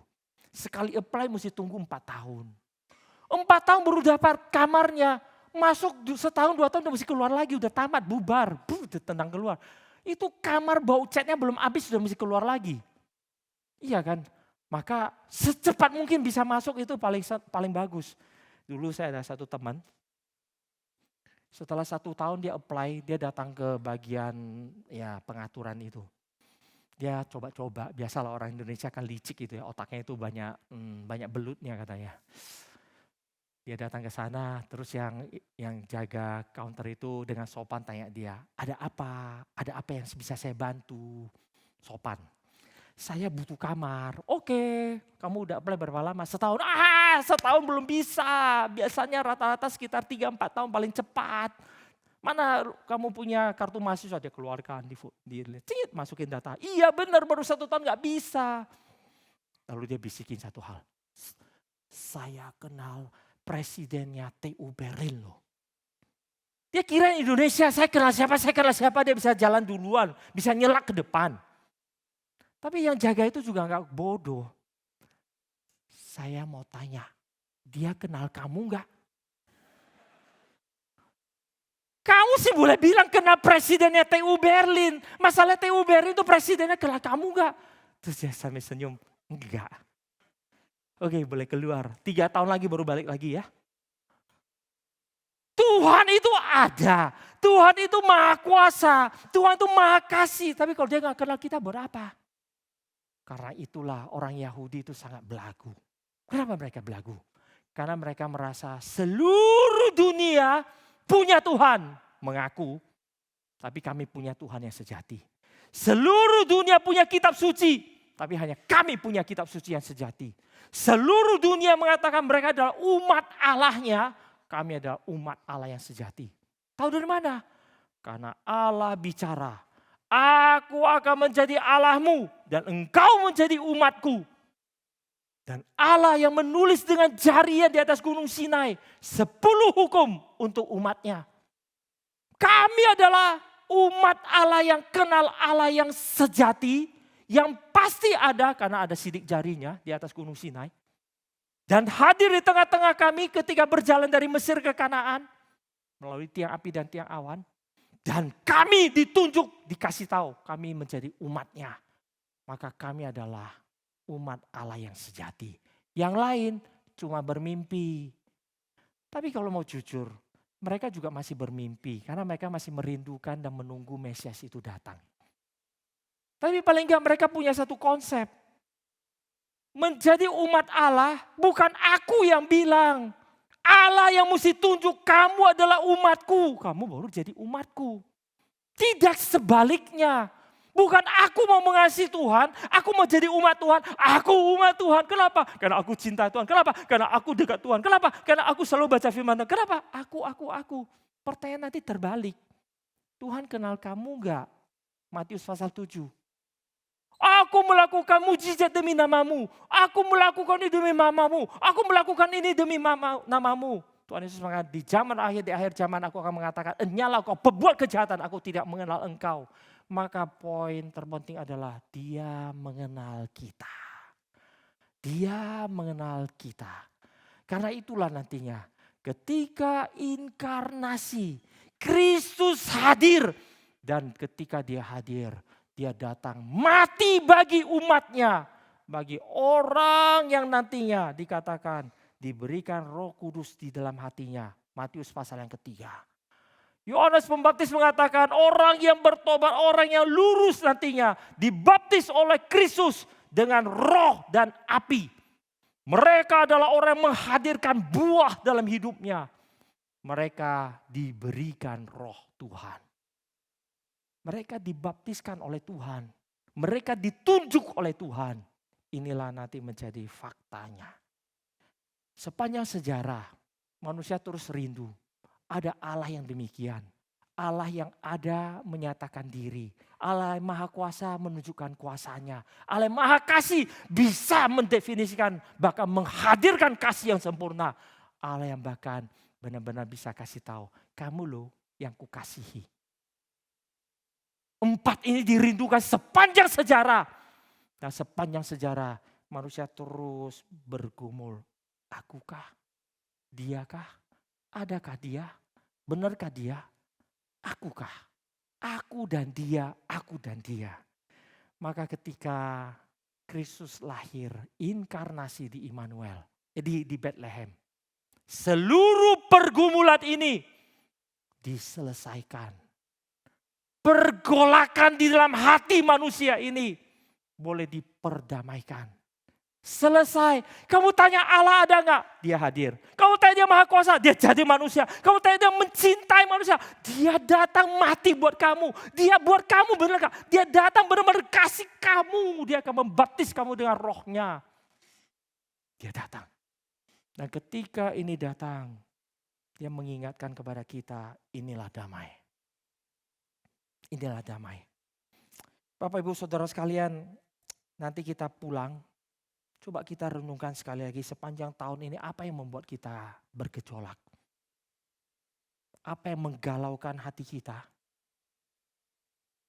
Sekali apply mesti tunggu 4 tahun. 4 tahun baru dapat kamarnya, masuk setahun 2 tahun udah mesti keluar lagi, udah tamat, bubar, ditendang keluar. Itu kamar bau catnya belum habis sudah mesti keluar lagi. Iya kan? Maka secepat mungkin bisa masuk itu paling bagus. Dulu saya ada satu teman, setelah 1 tahun dia apply, dia datang ke bagian ya pengaturan itu. Dia coba-coba, biasalah orang Indonesia kan licik gitu ya, otaknya itu banyak belutnya katanya. Dia datang ke sana, terus yang jaga counter itu dengan sopan tanya dia, ada apa? Ada apa yang bisa saya bantu? Sopan. Saya butuh kamar. Oke, kamu udah apply berapa lama? Setahun. Setahun belum bisa. Biasanya rata-rata sekitar 3-4 tahun paling cepat. Mana kamu punya kartu mahasiswa? Dia keluarkan, cingit, masukin data. Iya benar, baru 1 tahun gak bisa. Lalu dia bisikin satu hal. Saya kenal presidennya TU Berlin loh. Dia kira Indonesia, saya kenal siapa, dia bisa jalan duluan, bisa nyelak ke depan. Tapi yang jaga itu juga gak bodoh. Saya mau tanya, dia kenal kamu gak? Kamu sih boleh bilang kenal presidennya TU Berlin. Masalah TU Berlin itu presidennya kenal kamu gak? Terus dia sampai senyum, enggak. Oke, boleh keluar. 3 tahun lagi baru balik lagi ya. Tuhan itu ada. Tuhan itu maha kuasa. Tuhan itu maha kasih. Tapi kalau dia gak kenal kita berapa? Karena itulah orang Yahudi itu sangat belagu. Kenapa mereka belagu? Karena mereka merasa seluruh dunia punya Tuhan. Mengaku. Tapi kami punya Tuhan yang sejati. Seluruh dunia punya kitab suci. Tapi hanya kami punya kitab suci yang sejati. Seluruh dunia mengatakan mereka adalah umat Allahnya. Kami adalah umat Allah yang sejati. Tahu dari mana? Karena Allah bicara. Aku akan menjadi Allahmu dan engkau menjadi umatku. Dan Allah yang menulis dengan jarinya di atas gunung Sinai 10 hukum untuk umatnya. Kami adalah umat Allah yang kenal Allah yang sejati, yang pasti ada karena ada sidik jarinya di atas gunung Sinai. Dan hadir di tengah-tengah kami ketika berjalan dari Mesir ke Kanaan melalui tiang api dan tiang awan. Dan kami ditunjuk, dikasih tahu kami menjadi umatnya. Maka kami adalah umat Allah yang sejati. Yang lain cuma bermimpi. Tapi kalau mau jujur, mereka juga masih bermimpi. Karena mereka masih merindukan dan menunggu Mesias itu datang. Tapi paling enggak mereka punya satu konsep. Menjadi umat Allah bukan aku yang bilang. Allah yang mesti tunjuk kamu adalah umatku. Kamu baru jadi umatku. Tidak sebaliknya. Bukan aku mau mengasihi Tuhan, aku mau jadi umat Tuhan. Aku umat Tuhan. Kenapa? Karena aku cinta Tuhan. Kenapa? Karena aku dekat Tuhan. Kenapa? Karena aku selalu baca firman Tuhan. Kenapa? Aku. Pertanyaan nanti terbalik. Tuhan kenal kamu enggak? Matius pasal 7. Aku melakukan mujizat demi namamu. Aku melakukan ini demi namamu. Aku melakukan ini demi namamu. Tuhan Yesus mengatakan di zaman akhir, di akhir zaman aku akan mengatakan, enyalah kau pembuat kejahatan, aku tidak mengenal engkau. Maka poin terpenting adalah dia mengenal kita. Dia mengenal kita. Karena itulah nantinya ketika inkarnasi Kristus hadir. Dan ketika dia hadir, dia datang mati bagi umatnya. Bagi orang yang nantinya dikatakan diberikan Roh Kudus di dalam hatinya. Matius pasal yang ketiga. Yohanes Pembaptis mengatakan orang yang bertobat, orang yang lurus nantinya dibaptis oleh Kristus dengan roh dan api. Mereka adalah orang yang menghadirkan buah dalam hidupnya. Mereka diberikan roh Tuhan. Mereka dibaptiskan oleh Tuhan. Mereka ditunjuk oleh Tuhan. Inilah nanti menjadi faktanya. Sepanjang sejarah manusia terus rindu. Ada Allah yang demikian. Allah yang ada menyatakan diri. Allah yang maha kuasa menunjukkan kuasanya. Allah yang maha kasih bisa mendefinisikan bahkan menghadirkan kasih yang sempurna. Allah yang bahkan benar-benar bisa kasih tahu. Kamu loh yang kukasihi. 4 ini dirindukan sepanjang sejarah. Dan sepanjang sejarah manusia terus bergumul. Akukah? Diakah? Adakah dia? Benarkah dia? Akukah? Aku dan dia, aku dan dia. Maka ketika Kristus lahir, inkarnasi di Immanuel, di Bethlehem. Seluruh pergumulan ini diselesaikan. Pergolakan di dalam hati manusia ini boleh diperdamaikan. Selesai. Kamu tanya Allah ada enggak? Dia hadir. Kamu tanya dia maha kuasa, dia jadi manusia. Kamu tanya dia mencintai manusia, dia datang mati buat kamu. Dia buat kamu benar enggak? Dia datang benar-benar kasih kamu. Dia akan membaptis kamu dengan rohnya. Dia datang. Dan ketika ini datang, dia mengingatkan kepada kita, inilah damai. Inilah damai. Bapak Ibu Saudara sekalian, nanti kita pulang. Coba kita renungkan sekali lagi sepanjang tahun ini apa yang membuat kita bergejolak. Apa yang menggalaukan hati kita.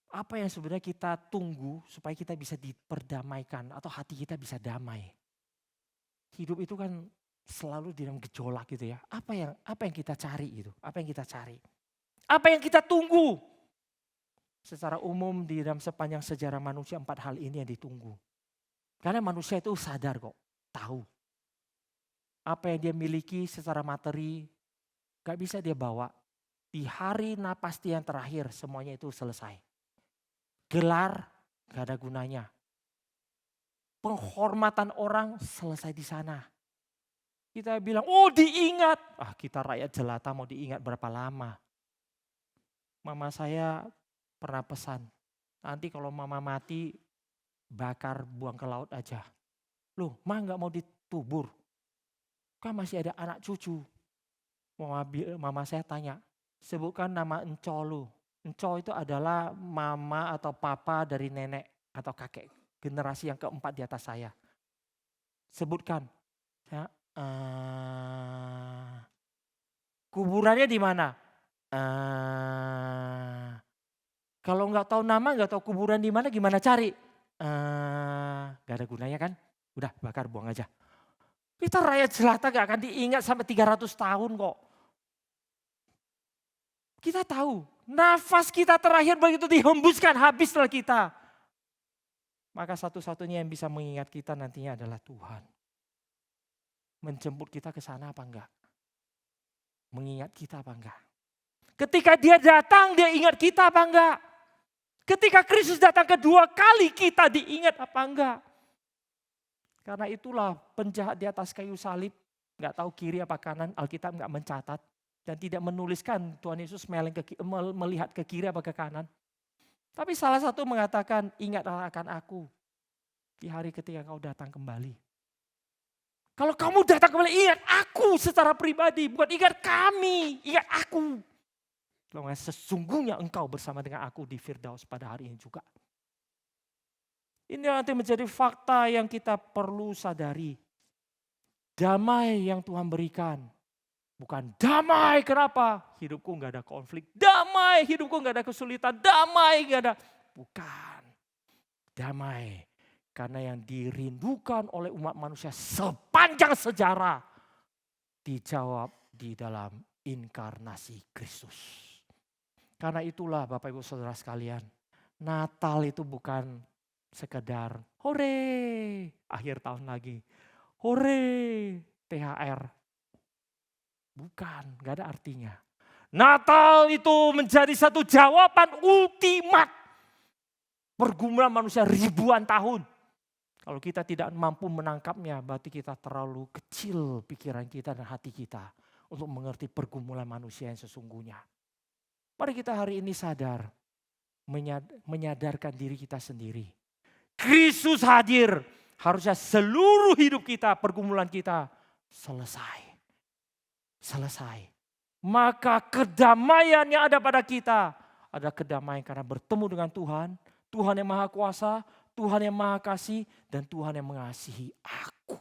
Apa yang sebenarnya kita tunggu supaya kita bisa diperdamaikan atau hati kita bisa damai. Hidup itu kan selalu di dalam gejolak gitu ya. Apa yang kita cari gitu? Apa yang kita cari? Apa yang kita tunggu? Secara umum di dalam sepanjang sejarah manusia 4 hal ini yang ditunggu. Karena manusia itu sadar kok, tahu. Apa yang dia miliki secara materi gak bisa dia bawa. Di hari napas dia yang terakhir semuanya itu selesai. Gelar gak ada gunanya. Penghormatan orang selesai di sana. Kita bilang, oh diingat. Kita rakyat jelata mau diingat berapa lama. Mama saya pernah pesan, nanti kalau mama mati bakar buang ke laut aja. Loh, gak mau ditubur. Kan masih ada anak cucu. Mama saya tanya, sebutkan nama enco lu. Enco itu adalah mama atau papa dari nenek atau kakek. Generasi yang keempat di atas saya. Sebutkan. Kuburannya di mana? Kalau nggak tahu nama, nggak tahu kuburan di mana, gimana cari? Gak ada gunanya kan? Udah bakar buang aja. Kita rakyat jelata gak akan diingat sampai 300 tahun kok. Kita tahu, nafas kita terakhir begitu dihembuskan, habislah kita. Maka satu-satunya yang bisa mengingat kita nantinya adalah Tuhan. Menjemput kita ke sana apa enggak? Mengingat kita apa enggak? Ketika dia datang, dia ingat kita apa enggak? Ketika Kristus datang kedua kali, kita diingat apa enggak? Karena itulah penjahat di atas kayu salib, enggak tahu kiri apa kanan, Alkitab enggak mencatat. Dan tidak menuliskan Tuhan Yesus melihat ke kiri apa ke kanan. Tapi salah satu mengatakan, ingatlah akan aku di hari ketika kau datang kembali. Kalau kamu datang kembali, ingat aku secara pribadi, bukan ingat kami, ingat aku. Sesungguhnya engkau bersama dengan aku di Firdaus pada hari ini juga. Ini nanti menjadi fakta yang kita perlu sadari. Damai yang Tuhan berikan Bukan damai, kenapa? Hidupku nggak ada konflik. Damai, hidupku nggak ada kesulitan. Damai, nggak ada. Bukan. Damai. Karena yang dirindukan oleh umat manusia sepanjang sejarah dijawab di dalam inkarnasi Kristus. Karena itulah Bapak Ibu Saudara sekalian, Natal itu bukan sekedar hore, akhir tahun lagi. Hore, THR. Bukan, gak ada artinya. Natal itu menjadi satu jawaban ultimat pergumulan manusia ribuan tahun. Kalau kita tidak mampu menangkapnya, berarti kita terlalu kecil pikiran kita dan hati kita untuk mengerti pergumulan manusia yang sesungguhnya. Mari kita hari ini sadar, menyadarkan diri kita sendiri. Kristus hadir, harusnya seluruh hidup kita, pergumulan kita selesai. Selesai. Maka kedamaian yang ada pada kita, ada kedamaian karena bertemu dengan Tuhan, Tuhan yang Maha Kuasa, Tuhan yang Maha Kasih, dan Tuhan yang mengasihi aku.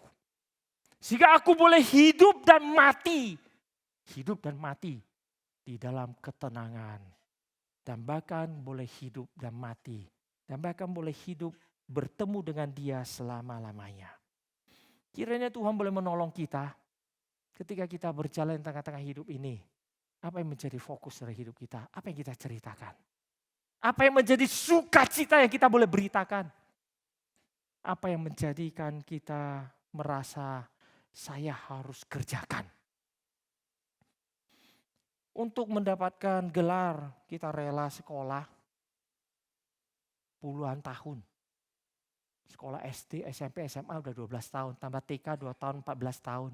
Sehingga aku boleh hidup dan mati. Hidup dan mati di dalam ketenangan. Dan bahkan boleh hidup dan mati. Dan bahkan boleh hidup bertemu dengan Dia selama-lamanya. Kiranya Tuhan boleh menolong kita ketika kita berjalan di tengah-tengah hidup ini. Apa yang menjadi fokus dari hidup kita? Apa yang kita ceritakan? Apa yang menjadi sukacita yang kita boleh beritakan? Apa yang menjadikan kita merasa saya harus kerjakan? Untuk mendapatkan gelar, kita rela sekolah puluhan tahun. Sekolah SD, SMP, SMA udah 12 tahun. Tambah TK 2 tahun, 14 tahun.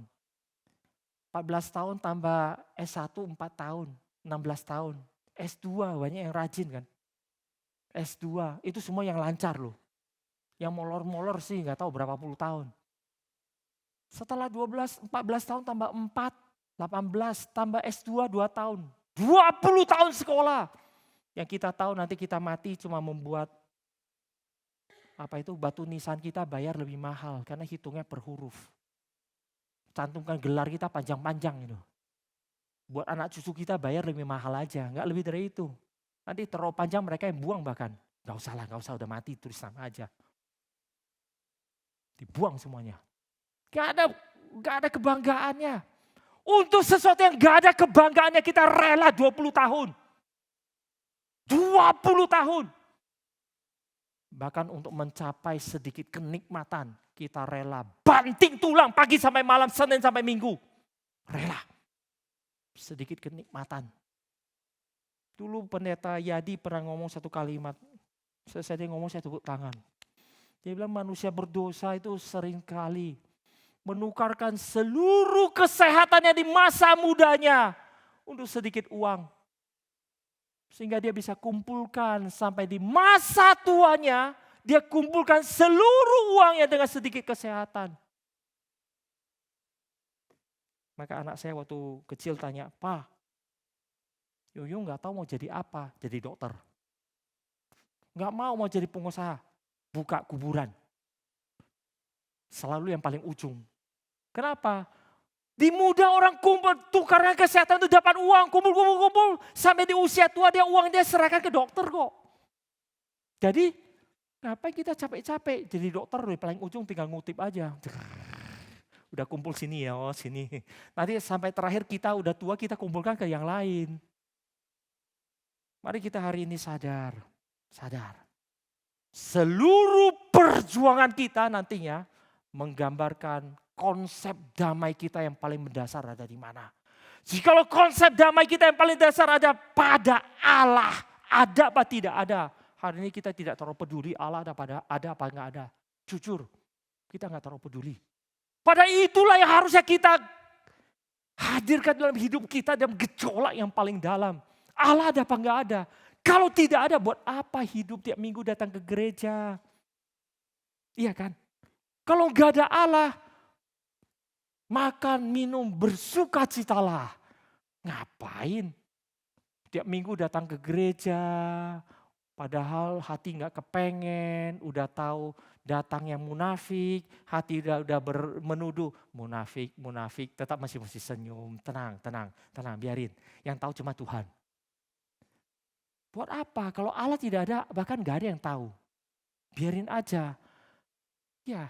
14 tahun tambah S1 4 tahun, 16 tahun. S2 banyak yang rajin kan. S2 itu semua yang lancar loh. Yang molor-molor sih nggak tahu berapa puluh tahun. Setelah 14 tahun tambah 4, 18 tambah S2 2 tahun. 20 tahun sekolah. Yang kita tahu nanti kita mati cuma membuat batu nisan kita bayar lebih mahal karena hitungnya per huruf. Cantumkan gelar kita panjang-panjang itu. Buat anak cucu kita bayar lebih mahal aja, nggak lebih dari itu. Nanti terlalu panjang mereka yang buang bahkan. Nggak usah udah mati tulis nama aja. Dibuang semuanya. Gak ada kebanggaannya. Untuk sesuatu yang gak ada kebanggaannya kita rela 20 tahun. 20 tahun. Bahkan untuk mencapai sedikit kenikmatan kita rela banting tulang pagi sampai malam, Senin sampai Minggu. Rela. Sedikit kenikmatan. Dulu pendeta Yadi pernah ngomong satu kalimat. Selesai dia ngomong saya tepuk tangan. Dia bilang manusia berdosa itu seringkali menukarkan seluruh kesehatannya di masa mudanya untuk sedikit uang. Sehingga dia bisa kumpulkan sampai di masa tuanya, dia kumpulkan seluruh uangnya dengan sedikit kesehatan. Maka anak saya waktu kecil tanya, "Pa, Yoyo gak tahu mau jadi apa?" Jadi dokter. Gak mau jadi pengusaha, buka kuburan. Selalu yang paling ujung. Kenapa? Di muda orang kumpul, tukarnya kesehatan itu dapat uang, kumpul. Sampai di usia tua uang dia serahkan ke dokter kok. Jadi ngapain kita capek-capek jadi dokter di paling ujung tinggal ngutip aja. Udah kumpul sini ya, sini. Nanti sampai terakhir kita udah tua kita kumpulkan ke yang lain. Mari kita hari ini sadar. Seluruh perjuangan kita nantinya menggambarkan konsep damai kita yang paling mendasar ada di mana. Jikalau konsep damai kita yang paling dasar ada pada Allah, ada apa tidak ada. Hari ini kita tidak terlalu peduli Allah ada apa enggak ada. Jujur, kita enggak terlalu peduli. Pada itulah yang harusnya kita hadirkan dalam hidup kita dalam gejolak yang paling dalam. Allah ada apa enggak ada. Kalau tidak ada, buat apa hidup tiap minggu datang ke gereja? Iya kan? Kalau enggak ada Allah, makan, minum, bersukacitalah. Ngapain? Tiap minggu datang ke gereja, Padahal hati nggak kepengen, udah tahu datang yang munafik, hati udah menuduh munafik, munafik, tetap masih senyum, tenang, tenang, tenang, biarin. Yang tahu cuma Tuhan. Buat apa? Kalau Allah tidak ada, bahkan nggak ada yang tahu. Biarin aja. Ya,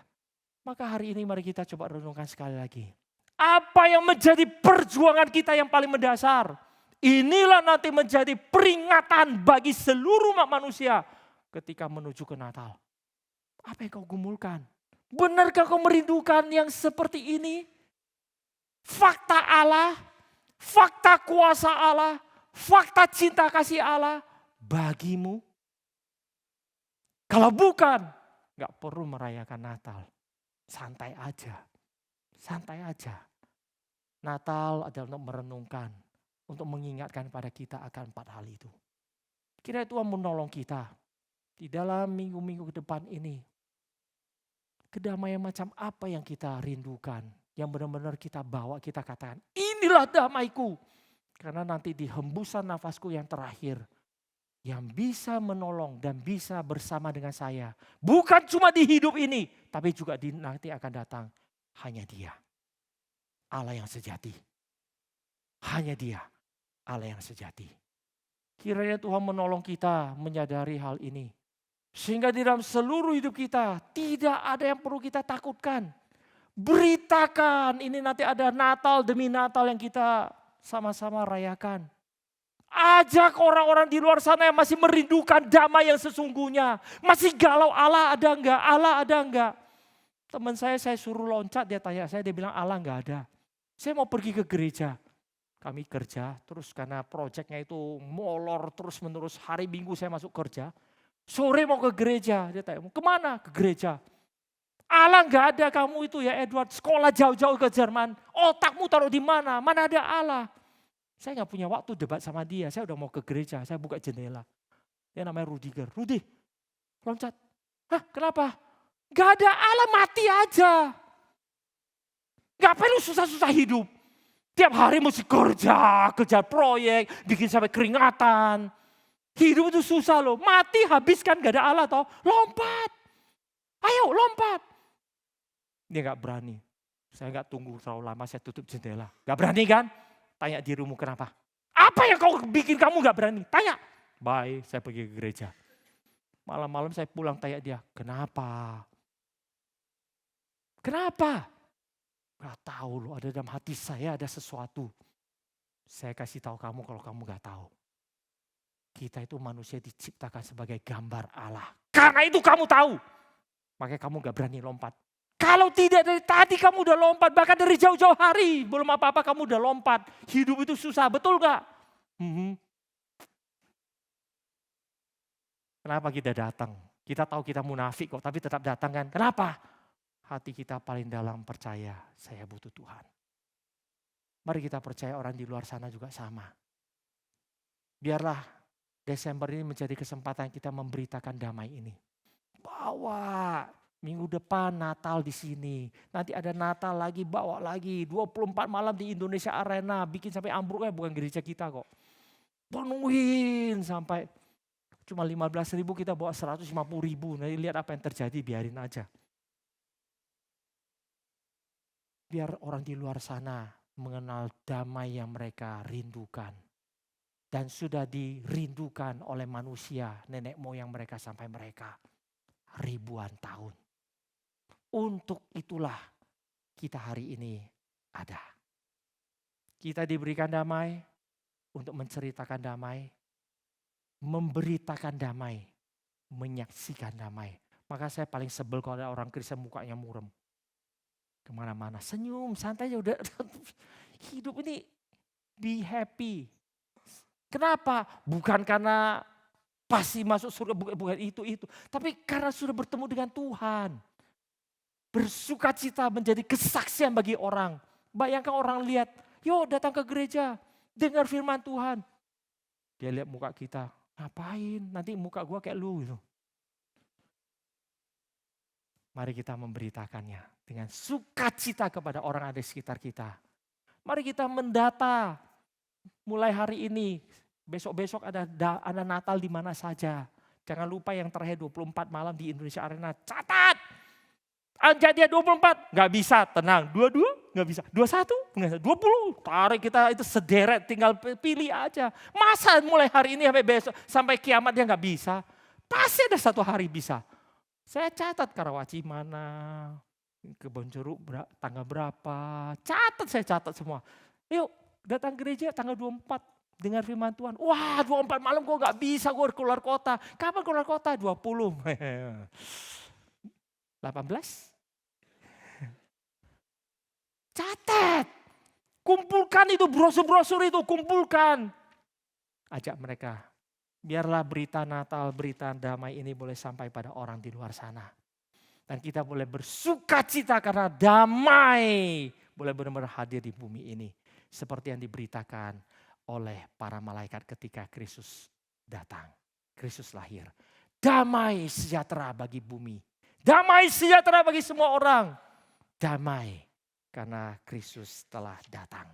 maka hari ini mari kita coba renungkan sekali lagi. Apa yang menjadi perjuangan kita yang paling mendasar? Inilah nanti menjadi peringatan bagi seluruh umat manusia ketika menuju ke Natal. Apa yang kau gumulkan? Benarkah kau merindukan yang seperti ini? Fakta Allah, fakta kuasa Allah, fakta cinta kasih Allah bagimu? Kalau bukan, gak perlu merayakan Natal. Santai aja, santai aja. Natal adalah untuk merenungkan, untuk mengingatkan pada kita akan 4 hal itu. Kira Tuhan menolong kita di dalam minggu-minggu ke depan ini. Kedamaian macam apa yang kita rindukan, yang benar-benar kita bawa, kita katakan, inilah damaiku. Karena nanti di hembusan nafasku yang terakhir, yang bisa menolong dan bisa bersama dengan saya. Bukan cuma di hidup ini, tapi juga nanti akan datang. Hanya Dia, Allah yang sejati. Hanya Dia, Allah yang sejati. Kiranya Tuhan menolong kita menyadari hal ini. Sehingga di dalam seluruh hidup kita tidak ada yang perlu kita takutkan. Beritakan, ini nanti ada Natal demi Natal yang kita sama-sama rayakan. Ajak orang-orang di luar sana yang masih merindukan damai yang sesungguhnya. Masih galau, Allah ada enggak? Allah ada enggak? Teman saya suruh loncat, dia tanya saya, dia bilang Allah enggak ada. Saya mau pergi ke gereja. Kami kerja, terus karena proyeknya itu molor terus menerus, hari Minggu saya masuk kerja. Sore mau ke gereja, dia tanya, mau kemana? Ke gereja. Allah enggak ada kamu itu ya Edward, sekolah jauh-jauh ke Jerman. Otakmu taruh di mana? Mana ada Allah? Saya enggak punya waktu debat sama dia, saya udah mau ke gereja, saya buka jendela. Dia namanya Rudiger. Rudi, loncat. Hah, kenapa? Enggak ada Allah, mati aja. Enggak perlu susah-susah hidup. Tiap hari mesti kerja proyek, bikin sampai keringatan. Hidup itu susah loh, mati habiskan gak ada Allah toh. Lompat, ayo lompat. Dia gak berani, saya gak tunggu terlalu lama, saya tutup jendela. Gak berani kan? Tanya dirimu kenapa? Apa yang kau bikin kamu gak berani? Tanya. Bye, saya pergi ke gereja. Malam-malam saya pulang tanya dia, kenapa? Kenapa? Gak tahu loh, ada dalam hati saya ada sesuatu. Saya kasih tahu kamu kalau kamu gak tahu. Kita itu manusia diciptakan sebagai gambar Allah. Karena itu kamu tahu. Makanya kamu gak berani lompat. Kalau tidak dari tadi kamu udah lompat. Bahkan dari jauh-jauh hari. Belum apa-apa kamu udah lompat. Hidup itu susah, betul gak? Kenapa kita datang? Kita tahu kita munafik kok, tapi tetap datang kan. Kenapa? Hati kita paling dalam percaya, saya butuh Tuhan. Mari kita percaya orang di luar sana juga sama. Biarlah Desember ini menjadi kesempatan kita memberitakan damai ini. Bawa minggu depan Natal di sini. Nanti ada Natal lagi, bawa lagi. 24 malam di Indonesia Arena. Bikin sampai ambruknya, bukan gereja kita kok. Penuhin sampai cuma 15.000 kita bawa 150.000. Nanti lihat apa yang terjadi, biarin aja. Biar orang di luar sana mengenal damai yang mereka rindukan. Dan sudah dirindukan oleh manusia, nenek moyang mereka sampai mereka ribuan tahun. Untuk itulah kita hari ini ada. Kita diberikan damai untuk menceritakan damai, memberitakan damai, menyaksikan damai. Maka saya paling sebel kalau ada orang Kristen mukanya murem. Kemana-mana senyum, santai aja udah. Hidup ini be happy. Kenapa? Bukan karena pasti masuk surga, bukan itu. Tapi karena sudah bertemu dengan Tuhan. Bersukacita menjadi kesaksian bagi orang. Bayangkan orang lihat, yuk datang ke gereja, dengar firman Tuhan. Dia lihat muka kita, ngapain? Nanti muka gua kayak lu gitu. Mari kita memberitakannya dengan sukacita kepada orang ada di sekitar kita. Mari kita mendata mulai hari ini. Besok-besok ada Natal di mana saja. Jangan lupa yang terakhir 24 malam di Indonesia Arena. Catat! Anjak dia 24, nggak bisa, tenang. 22, nggak bisa. 21, nggak bisa. 20, tarik kita itu sederet, tinggal pilih aja. Masa mulai hari ini sampai besok, sampai kiamat dia nggak bisa? Pasti ada satu hari bisa. Saya catat Karawaci mana, Kebon Jeruk tanggal berapa. Saya catat semua. Yuk datang gereja tanggal 24. Dengar firman Tuhan. Wah 24 malam gue nggak bisa, gue keluar kota. Kapan keluar kota? 20. 18. Catat, kumpulkan itu brosur-brosur itu, kumpulkan. Ajak mereka, biarlah berita Natal, berita damai ini boleh sampai pada orang di luar sana. Dan kita boleh bersuka cita karena damai boleh benar-benar hadir di bumi ini. Seperti yang diberitakan oleh para malaikat ketika Kristus datang. Kristus lahir. Damai sejahtera bagi bumi. Damai sejahtera bagi semua orang. Damai. Karena Kristus telah datang.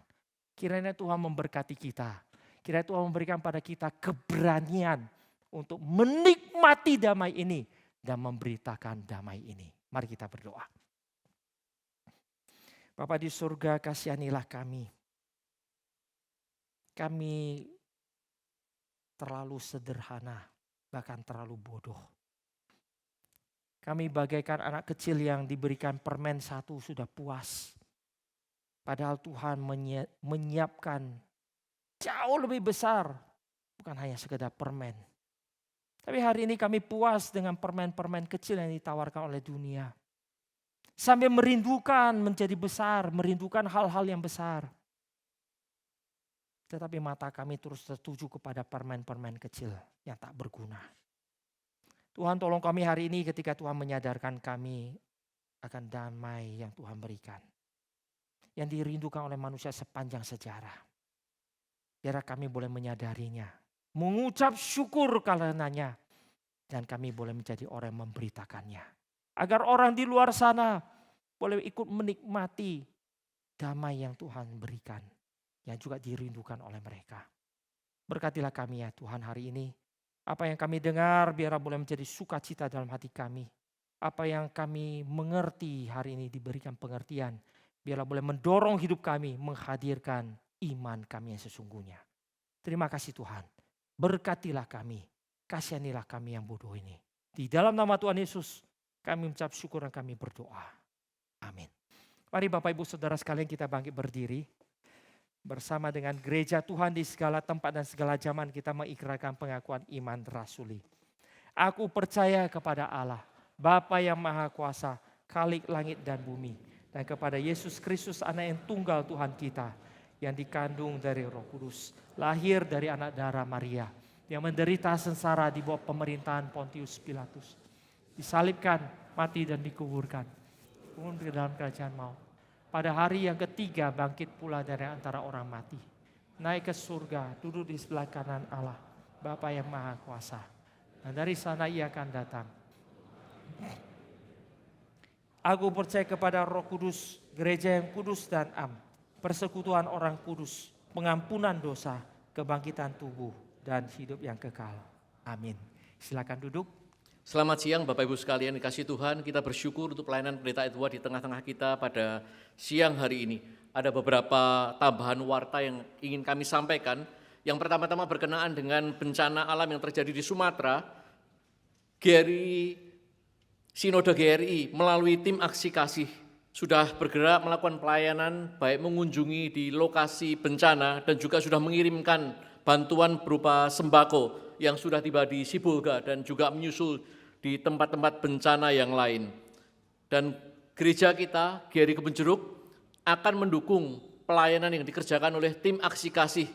Kiranya Tuhan memberkati kita. Kiranya Tuhan memberikan pada kita keberanian untuk menikmati damai ini dan memberitakan damai ini. Mari kita berdoa. Bapa di surga, kasihanilah kami. Kami terlalu sederhana, bahkan terlalu bodoh. Kami bagaikan anak kecil yang diberikan permen satu sudah puas. Padahal Tuhan menyiapkan jauh lebih besar. Bukan hanya sekedar permen. Tapi hari ini kami puas dengan permen-permen kecil yang ditawarkan oleh dunia. Sambil merindukan menjadi besar, merindukan hal-hal yang besar. Tetapi mata kami terus tertuju kepada permen-permen kecil yang tak berguna. Tuhan tolong kami hari ini ketika Tuhan menyadarkan kami akan damai yang Tuhan berikan. Yang dirindukan oleh manusia sepanjang sejarah. Biar kami boleh menyadarinya. Mengucap syukur karenanya. Dan kami boleh menjadi orang yang memberitakannya. Agar orang di luar sana boleh ikut menikmati damai yang Tuhan berikan. Yang juga dirindukan oleh mereka. Berkatilah kami ya Tuhan hari ini. Apa yang kami dengar biar boleh menjadi sukacita dalam hati kami. Apa yang kami mengerti hari ini diberikan pengertian. Biarlah boleh mendorong hidup kami menghadirkan iman kami yang sesungguhnya. Terima kasih Tuhan. Berkatilah kami. Kasihanilah kami yang bodoh ini. Di dalam nama Tuhan Yesus kami mengucap syukur dan kami berdoa. Amin. Mari Bapak Ibu Saudara sekalian kita bangkit berdiri. Bersama dengan gereja Tuhan di segala tempat dan segala zaman kita mengikrarkan pengakuan iman rasuli. Aku percaya kepada Allah, Bapa yang Maha Kuasa, Khalik langit dan bumi. Dan kepada Yesus Kristus anak yang tunggal Tuhan kita. Yang dikandung dari Roh Kudus. Lahir dari anak darah Maria. Yang menderita sengsara di bawah pemerintahan Pontius Pilatus. Disalibkan, mati dan dikuburkan. Turun ke dalam kerajaan maut. Pada hari yang ketiga bangkit pula dari antara orang mati. Naik ke surga, duduk di sebelah kanan Allah. Bapa yang Maha Kuasa. Dan dari sana ia akan datang. Aku percaya kepada Roh Kudus, gereja yang kudus dan am, persekutuan orang kudus, pengampunan dosa, kebangkitan tubuh, dan hidup yang kekal. Amin. Silakan duduk. Selamat siang Bapak Ibu sekalian dikasih Tuhan, kita bersyukur untuk pelayanan Pendeta Edward di tengah-tengah kita pada siang hari ini. Ada beberapa tambahan warta yang ingin kami sampaikan. Yang pertama-tama berkenaan dengan bencana alam yang terjadi di Sumatera. Sinode GRI melalui tim aksi kasih sudah bergerak melakukan pelayanan baik mengunjungi di lokasi bencana dan juga sudah mengirimkan bantuan berupa sembako yang sudah tiba di Sibolga dan juga menyusul di tempat-tempat bencana yang lain. Dan gereja kita, GRI Kebon Jeruk, akan mendukung pelayanan yang dikerjakan oleh tim aksi kasih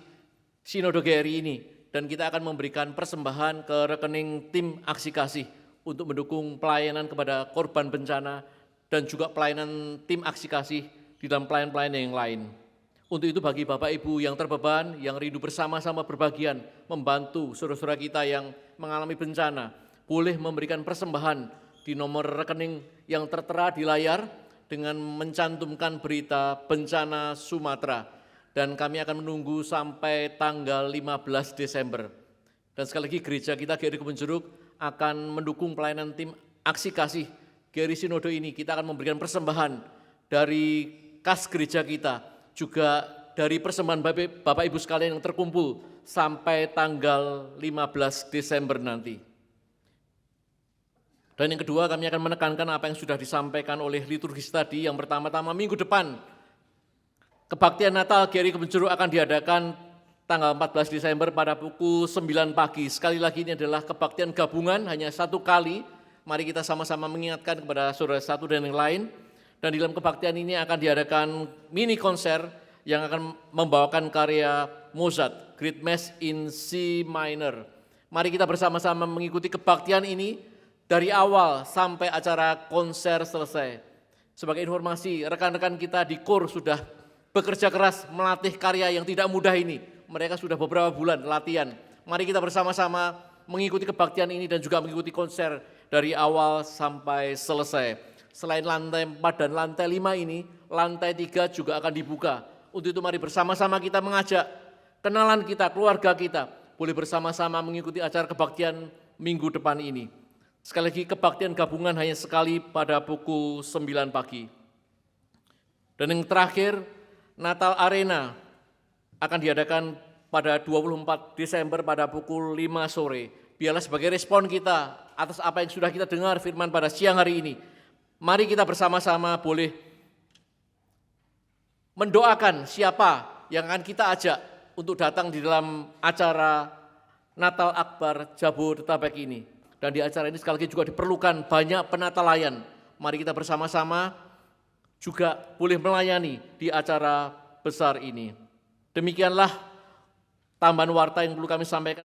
Sinode GRI ini. Dan kita akan memberikan persembahan ke rekening tim aksi kasih untuk mendukung pelayanan kepada korban bencana dan juga pelayanan tim aksi kasih di dalam pelayanan-pelayanan yang lain. Untuk itu bagi Bapak Ibu yang terbeban, yang rindu bersama-sama berbagian, membantu saudara-saudara kita yang mengalami bencana, boleh memberikan persembahan di nomor rekening yang tertera di layar dengan mencantumkan berita bencana Sumatera. Dan kami akan menunggu sampai tanggal 15 Desember. Dan sekali lagi gereja kita GRI Kebon Jeruk akan mendukung pelayanan tim aksi kasih GRI Sinode ini. Kita akan memberikan persembahan dari kas gereja kita, juga dari persembahan Bapak Ibu sekalian yang terkumpul sampai tanggal 15 Desember nanti. Dan yang kedua, kami akan menekankan apa yang sudah disampaikan oleh liturgis tadi. Yang pertama-tama, minggu depan kebaktian Natal GRI Kebonjeruk akan diadakan tanggal 14 Desember pada pukul 9 pagi. Sekali lagi ini adalah kebaktian gabungan, hanya satu kali. Mari kita sama-sama mengingatkan kepada saudara satu dan yang lain. Dan di dalam kebaktian ini akan diadakan mini konser yang akan membawakan karya Mozart, Great Mass in C minor. Mari kita bersama-sama mengikuti kebaktian ini dari awal sampai acara konser selesai. Sebagai informasi, rekan-rekan kita di KOR sudah bekerja keras melatih karya yang tidak mudah ini. Mereka sudah beberapa bulan latihan. Mari kita bersama-sama mengikuti kebaktian ini dan juga mengikuti konser dari awal sampai selesai. Selain lantai 4 dan lantai 5 ini, lantai 3 juga akan dibuka. Untuk itu mari bersama-sama kita mengajak kenalan kita, keluarga kita, boleh bersama-sama mengikuti acara kebaktian minggu depan ini. Sekali lagi, kebaktian gabungan hanya sekali pada pukul 9 pagi. Dan yang terakhir, Natal Arena akan diadakan pada 24 Desember pada pukul 5 sore. Biarlah sebagai respon kita atas apa yang sudah kita dengar firman pada siang hari ini. Mari kita bersama-sama boleh mendoakan siapa yang akan kita ajak untuk datang di dalam acara Natal Akbar Jabodetabek ini. Dan di acara ini sekali lagi juga diperlukan banyak penata layan. Mari kita bersama-sama juga boleh melayani di acara besar ini. Demikianlah tambahan warta yang perlu kami sampaikan.